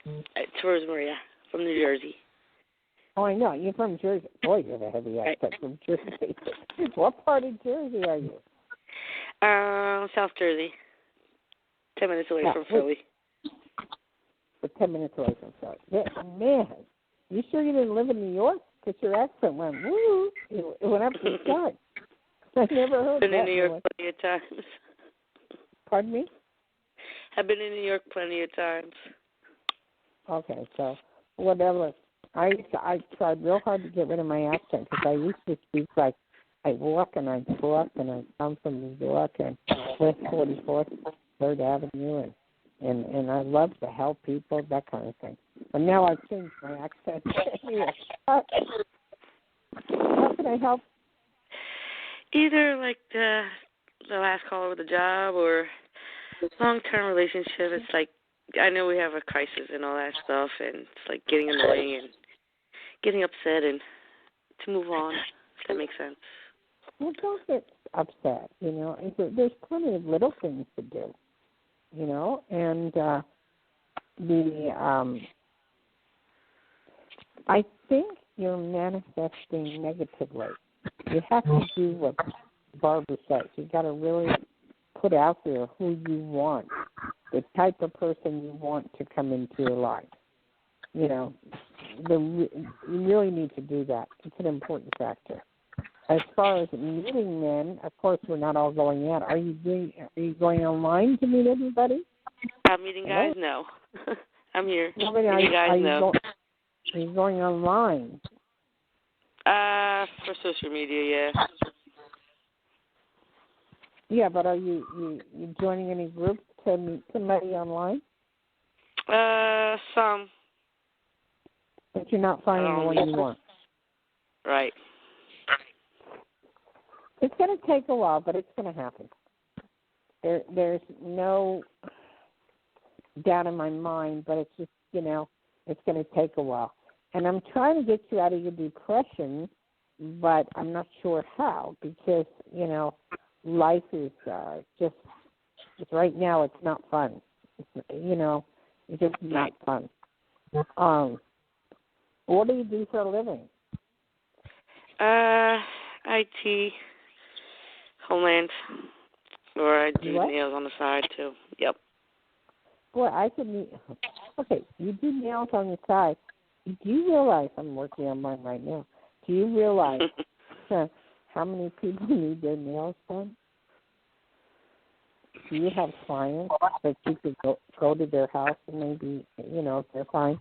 It's Rose Maria from New Jersey. Oh, I know. You're from Jersey. Boy, you have a heavy accent from Jersey. What part of Jersey are you? South Jersey. 10 minutes away from Philly. We're 10 minutes away from Philly. Yeah, man, you sure you didn't live in New York? Because your accent went, woo, it went up to the sky. I never heard Been that. in New York plenty of times. Pardon me? I've been in New York plenty of times. Okay, so whatever. I tried real hard to get rid of my accent because I used to speak like I walk and I talk and I come from New York and West 44th, 3rd Avenue, and I love to help people, that kind of thing. But now I've changed my accent. How can I help? Either like the last caller with a job or long-term relationship. It's like, I know we have a crisis and all that stuff, and it's like getting annoying and getting upset and to move on, if that makes sense. Well, don't get upset, There's plenty of little things to do, and I think you're manifesting negatively. You have to do what Barbara says. You got to really put out there who you want, the type of person you want to come into your life. You really need to do that. It's an important factor. As far as meeting men, of course, we're not all going out. Are you going online to meet everybody? I'm meeting guys? No. I'm here. No, you guys know. Are you going online? For social media, yeah. Yeah, but are you joining any groups to meet somebody online? Some. But you're not finding the one you want. Right. It's going to take a while, but it's going to happen. There's no doubt in my mind, but it's just, it's going to take a while. And I'm trying to get you out of your depression, but I'm not sure how because, life is just right now it's not fun. It's just not fun. What do you do for a living? IT, Homeland, or I do what? nails on the side too. Yep. Boy, I could need. Okay, you do nails on the side. Do you realize I'm working on mine right now? Do you realize how many people need their nails done? Do you have clients that you could go to their house and maybe, if they're fine,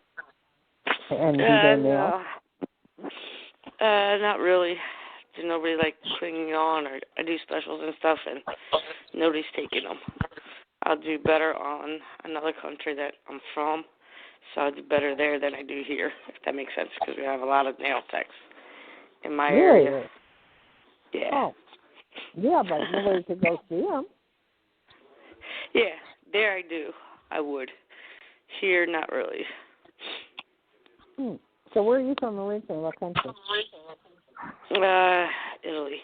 and do their nails? Not really. There's nobody clinging on, or I do specials and stuff, and nobody's taking them. I'll do better on another country that I'm from, so I'll do better there than I do here, if that makes sense, because we have a lot of nail techs in my area. Yeah. Oh. Yeah, but nobody could go see them. Yeah, there I do. I would. Here, not really. So where are you from originally? What country? Italy.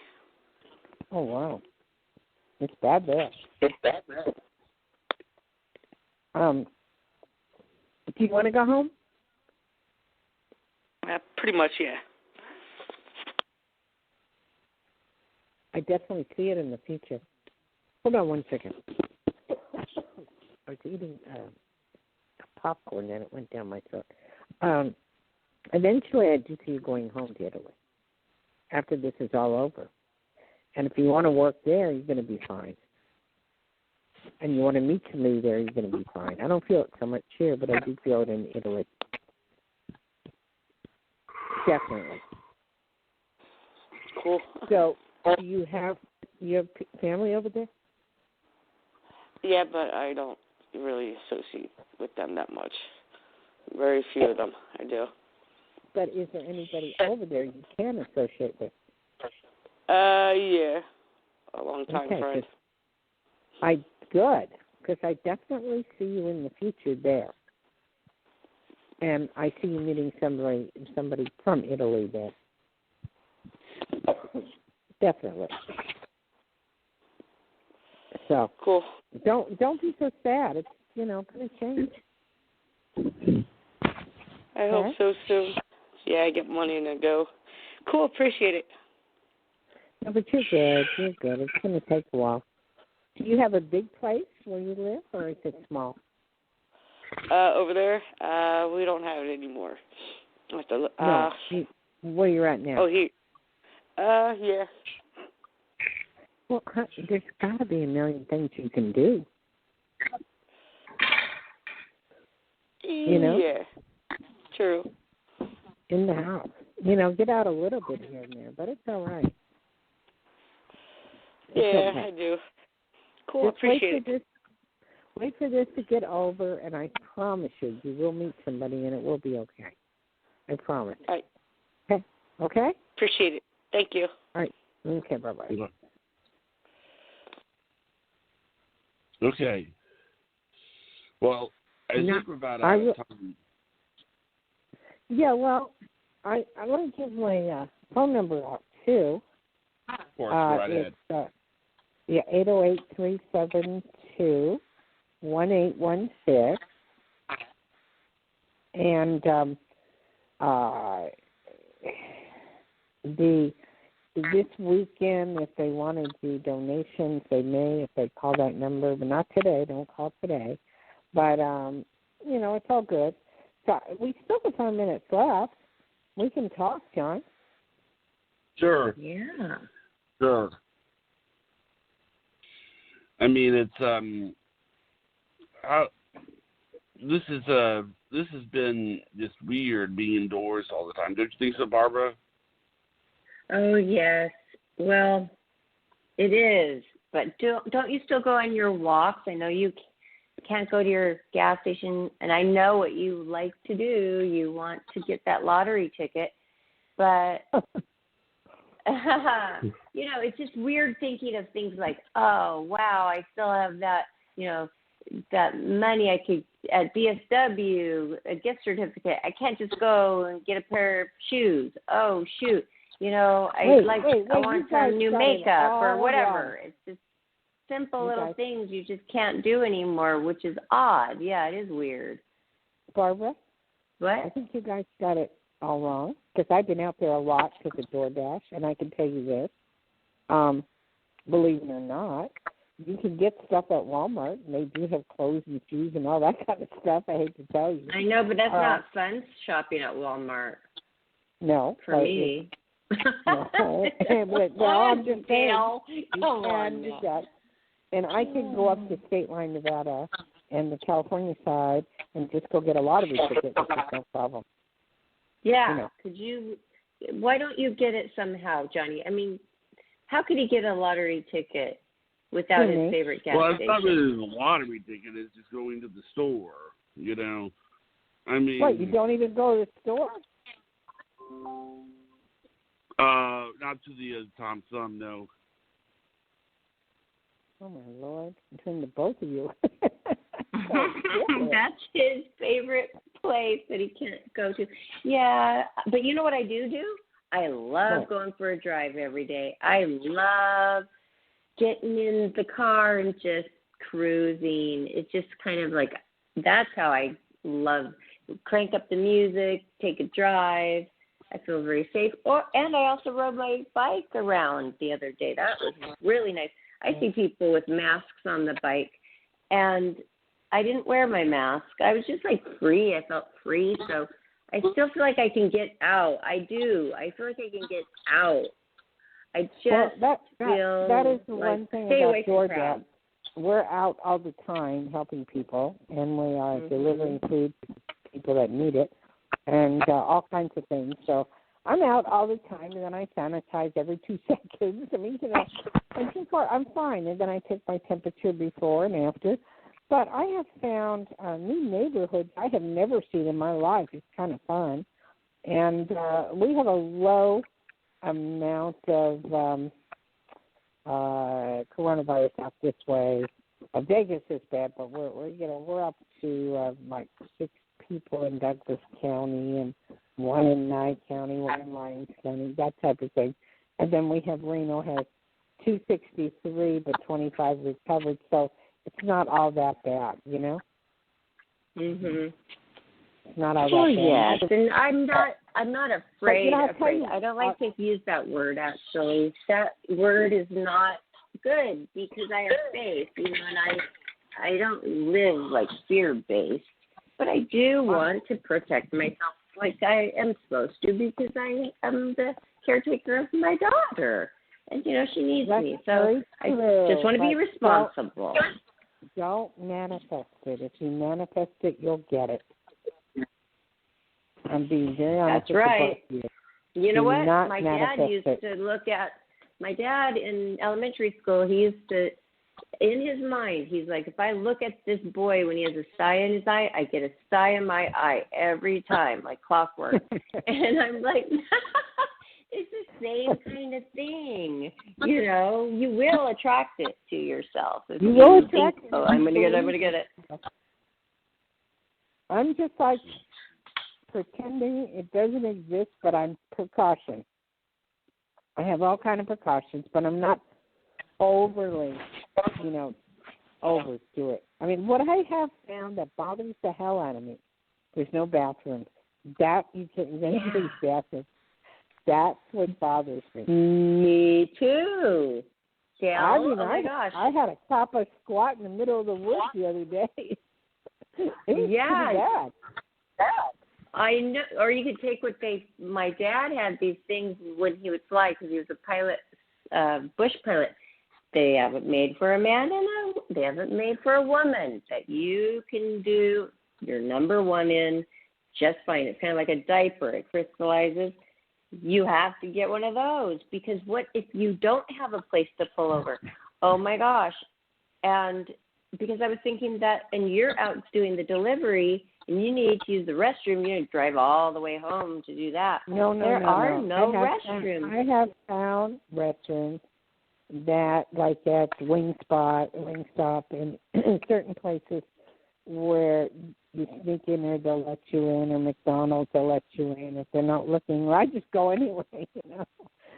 Oh, wow. It's bad there. Do you want to go home? Pretty much, yeah. I definitely see it in the future. Hold on 1 second. I was eating popcorn and it went down my throat. Eventually, I do see you going home to Italy after this is all over. And if you want to work there, you're going to be fine. And you want to meet somebody there, you're going to be fine. I don't feel it so much here, but I do feel it in Italy. Definitely. Cool. So, do you have family over there? Yeah, but I don't really associate with them that much. Very few of them I do. But is there anybody over there you can associate with? Yeah. A long-time friend. Good, because I definitely see you in the future there. And I see you meeting somebody from Italy there. Definitely. So cool. Don't be so sad. It's going to change. I hope so soon. Yeah, I get money and I go. Cool, appreciate it. No, but you're good. You're good. It's going to take a while. Do you have a big place where you live, or is it small? Over there, we don't have it anymore. Where you're at now? Oh, here. Yeah. Well, there's got to be a million things you can do. Yeah. True. In the house. Get out a little bit here and there, but it's all right. Yeah, okay. I do. Cool, just appreciate it. Wait for this to get over, and I promise you will meet somebody, and it will be okay. I promise. All right. Okay? Appreciate it. Thank you. All right. Okay, bye-bye. Okay. Well, I think we're about out of time. Yeah, well, I want to give my phone number out, too. Of course, go right ahead. It's 808-372-1816. And this weekend, if they want to do donations, they may if they call that number, but not today. Don't call today. But, it's all good. So we still have 5 minutes left. We can talk, John. Sure. Yeah. Sure. I mean, it's this has been just weird being indoors all the time. Don't you think so, Barbara? Oh yes. Well, it is. But don't you still go on your walks? I know you can't go to your gas station, and I know what you like to do. You want to get that lottery ticket, but it's just weird thinking of things like, oh wow, I still have that, that money I could at BSW, a gift certificate. I can't just go and get a pair of shoes. Oh shoot, I want some new makeup or whatever. It's just simple little things you just can't do anymore, which is odd. Yeah, it is weird. Barbara? What? I think you guys got it all wrong, because I've been out there a lot because of DoorDash, and I can tell you this. Believe it or not, you can get stuff at Walmart, and they do have clothes and shoes and all that kind of stuff. I hate to tell you. I know, but that's not fun shopping at Walmart. No. For me. No. Well, I'm just saying. Come on. And I could go up to State Line, Nevada, and the California side, and just go get a lottery ticket. It's no problem. Yeah. Could you? Why don't you get it somehow, Johnny? I mean, how could he get a lottery ticket without his favorite gas station? Well, it's not really a lottery ticket. It's just going to the store. I mean. What? You don't even go to the store? Not to the Tom Thumb, no. Oh my Lord! Between the both of you. That's his favorite place that he can't go to. Yeah, but you know what I do? I love going for a drive every day. I love getting in the car and just cruising. It's just kind of like, that's how I love. Crank up the music, take a drive. I feel very safe. And I also rode my bike around the other day. That was really nice. I see people with masks on the bike, and I didn't wear my mask. I was just like free. I felt free, so I still feel like I can get out. I do. I feel like I can get out. I just feel that is the like one thing stay about away from Georgia. crowds. We're out all the time helping people, and we are delivering food to people that need it, and all kinds of things. So I'm out all the time, and then I sanitize every 2 seconds. I mean, and so far I'm fine. And then I take my temperature before and after. But I have found new neighborhoods I have never seen in my life. It's kind of fun, and we have a low amount of coronavirus out this way. Vegas is bad, but we're up to like 6 people in Douglas County and 1 in Nye County, 1 in Lyons County, that type of thing. And then we have Reno has 263, but 25 recovered. So it's not all that bad, you know. Mhm. It's not all that bad. Yes, and I'm not afraid. I don't like to use that word. Actually, that word is not good because I have faith, you know, and I don't live like fear-based, but I do want to protect myself like I am supposed to because I am the caretaker of my daughter, and you know she needs me. So I just want to be responsible. Don't manifest it. If you manifest it, you'll get it. I'm being very honest. That's right. You know what? My dad in elementary school, he used to, in his mind, he's like, if I look at this boy when he has a sty in his eye, I get a sty in my eye every time, like clockwork. And I'm like, it's the same kind of thing. You know, you will attract it to yourself. You will attract it. Oh, I'm going to get it. I'm just like pretending it doesn't exist, but I'm precaution. I have all kind of precautions, but I'm not overly, overdo it. I mean, what I have found that bothers the hell out of me, there's no bathrooms. That you can't use bathrooms. That's what bothers me. Me too. Yeah. Oh my gosh. I had a copper squat in the middle of the woods the other day. It was pretty bad. I know, or you could take my dad had these things when he would fly because he was a pilot, bush pilot. They have it made for a man and they have it made for a woman that you can do your number one in just fine. It's kind of like a diaper. It crystallizes. You have to get one of those because what if you don't have a place to pull over? Oh my gosh. And because I was thinking that, and you're out doing the delivery, and you need to use the restroom, you need to drive all the way home to do that. No. There are no restrooms. I have found restrooms that, like at Wingstop, and certain places where you sneak in there, they'll let you in, or McDonald's, they'll let you in. If they're not looking, I just go anyway, you know.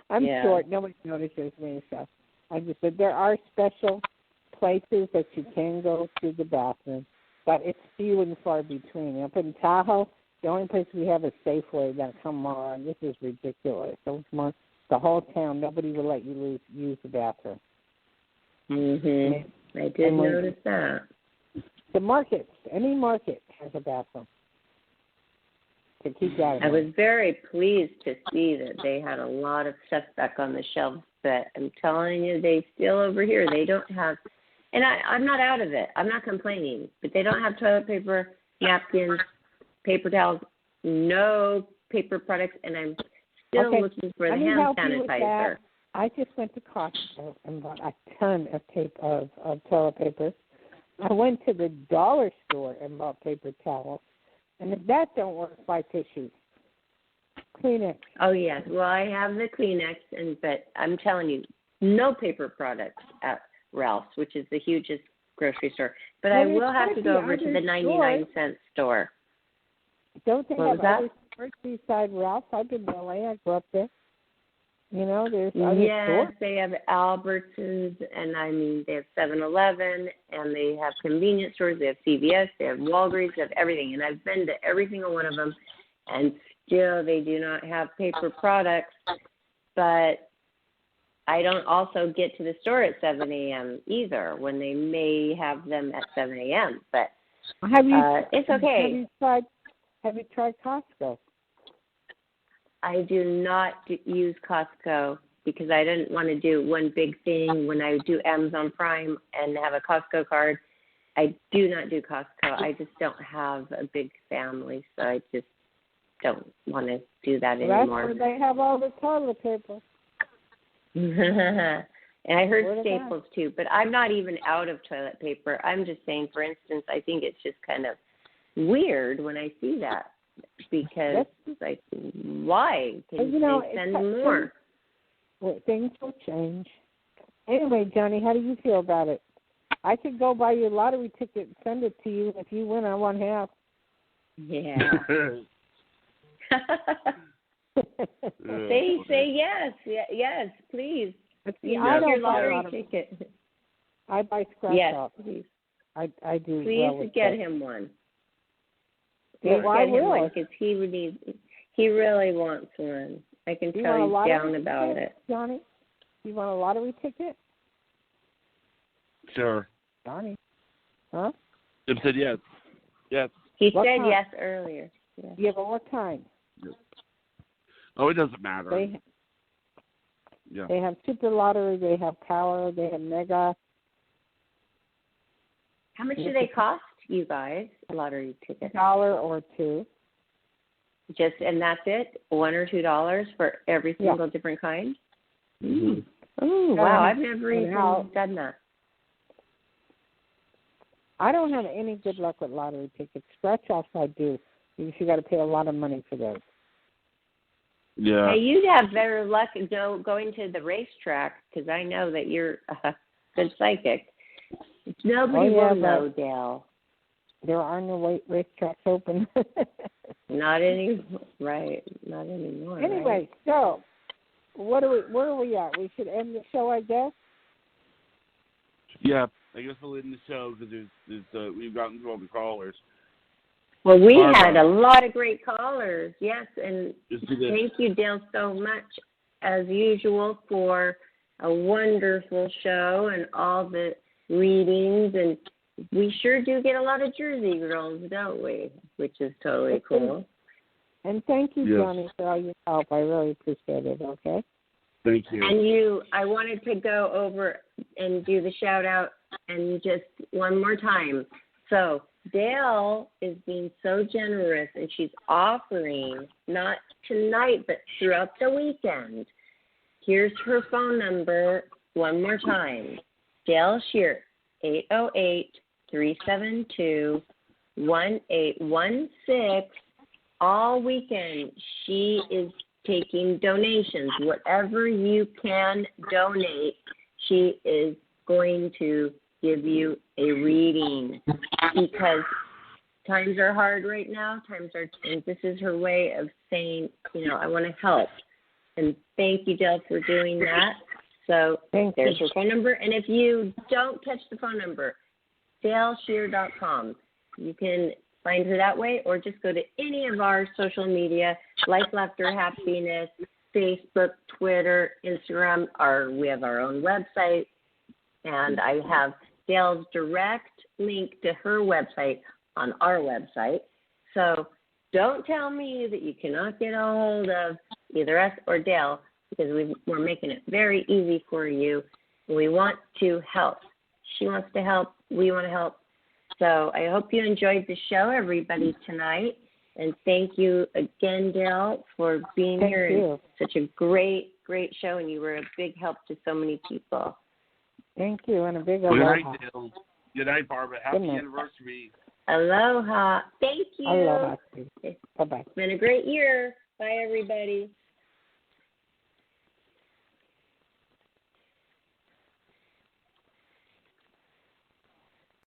I'm short. Nobody notices me, so I just said there are special places that you can go to the bathroom, but it's few and far between. Up in Tahoe, the only place we have is Safeway. That, come on, this is ridiculous. So the whole town, nobody will let you use the bathroom. Mm-hmm. I did notice that. The markets, any market has a bathroom. To keep that in mind. I was very pleased to see that they had a lot of stuff back on the shelves, but I'm telling you, they still over here, they don't have. And I'm not out of it. I'm not complaining. But they don't have toilet paper, napkins, paper towels, no paper products, and I'm still looking for the hand sanitizer. I just went to Costco and bought a ton of toilet paper. I went to the dollar store and bought paper towels. And if that don't work, buy tissues. Kleenex. Oh, yes. Well, I have the Kleenex, but I'm telling you, no paper products at Ralph's, which is the hugest grocery store. But I will have to go over to the 99-cent store. Don't they have other stores beside Ralph's? I've been in LA. I grew up there. You know, there's other stores. Yes, they have Albertsons, and they have 7-Eleven, and they have convenience stores. They have CVS, they have Walgreens, they have everything. And I've been to every single one of them, and still they do not have paper products. But I don't also get to the store at 7 a.m. either when they may have them at 7 a.m. But it's okay. Have you tried Costco? I do not use Costco because I didn't want to do one big thing when I do Amazon Prime and have a Costco card. I do not do Costco. I just don't have a big family, so I just don't want to do that anymore. That's where they have all the toilet paper. And I heard Staples too, but I'm not even out of toilet paper. I'm just saying, for instance, I think it's just kind of weird when I see that because, like, why? Can they send more? Well, things will change. Anyway, Johnny, how do you feel about it? I could go buy you a lottery ticket and send it to you. If you win, I want half. Yeah. Say yes. Yes, please. You I don't your buy lottery ticket. I buy scratch offs. Please. I do. Please get him one. Yeah, well, get him one because he really wants one. I can tell he's down about it. Johnny, you want a lottery ticket? Sure. Johnny. Huh? Jim said yes. Yes. He said yes earlier. Yeah, but what kind? Oh, it doesn't matter. They have Super Lottery, they have Power, they have Mega. How much do they cost, you guys, a lottery ticket? $1 or $2. And that's it? $1 or $2 for every single different kind? Mm-hmm. Oh, wow. I've never even done that. I don't have any good luck with lottery tickets. Scratch-offs I do. You got to pay a lot of money for those. Yeah. Hey, you'd have better luck going to the racetrack because I know that you're a good psychic. Nobody will know, Dayle. There are no racetracks open. Not anymore. Right. Not anymore. Anyway, so where are we at? We should end the show, I guess. Yeah, I guess we'll end the show because we've gotten through all the callers. Well, we had a lot of great callers, yes, and thank you, Dayle, so much, as usual, for a wonderful show and all the readings, and we sure do get a lot of Jersey girls, don't we? Which is totally cool. And thank you, Johnny, for all your help. I really appreciate it, okay? Thank you. And I wanted to go over and do the shout-out and just one more time. So Dayle is being so generous, and she's offering, not tonight, but throughout the weekend. Here's her phone number one more time. Dayle Schear, 808-372-1816. All weekend, she is taking donations. Whatever you can donate, she is going to give you a reading because times are hard right now. And this is her way of saying, I want to help. And thank you, Dayle, for doing that. So there's her phone number. And if you don't catch the phone number, DayleSchear.com. You can find her that way, or just go to any of our social media, Life, Laughter, Happiness, Facebook, Twitter, Instagram. We have our own website. And I have Dayle's direct link to her website on our website. So don't tell me that you cannot get a hold of either us or Dayle, because we're making it very easy for you. We want to help. She wants to help. We want to help. So I hope you enjoyed the show, everybody, tonight. And thank you again, Dayle, for being here. And such a great, great show, and you were a big help to so many people. Thank you, and a big aloha. Good night, Dayle. Good night, Barbara. Happy anniversary. Aloha. Thank you. Aloha. Bye-bye. It's been a great year. Bye, everybody.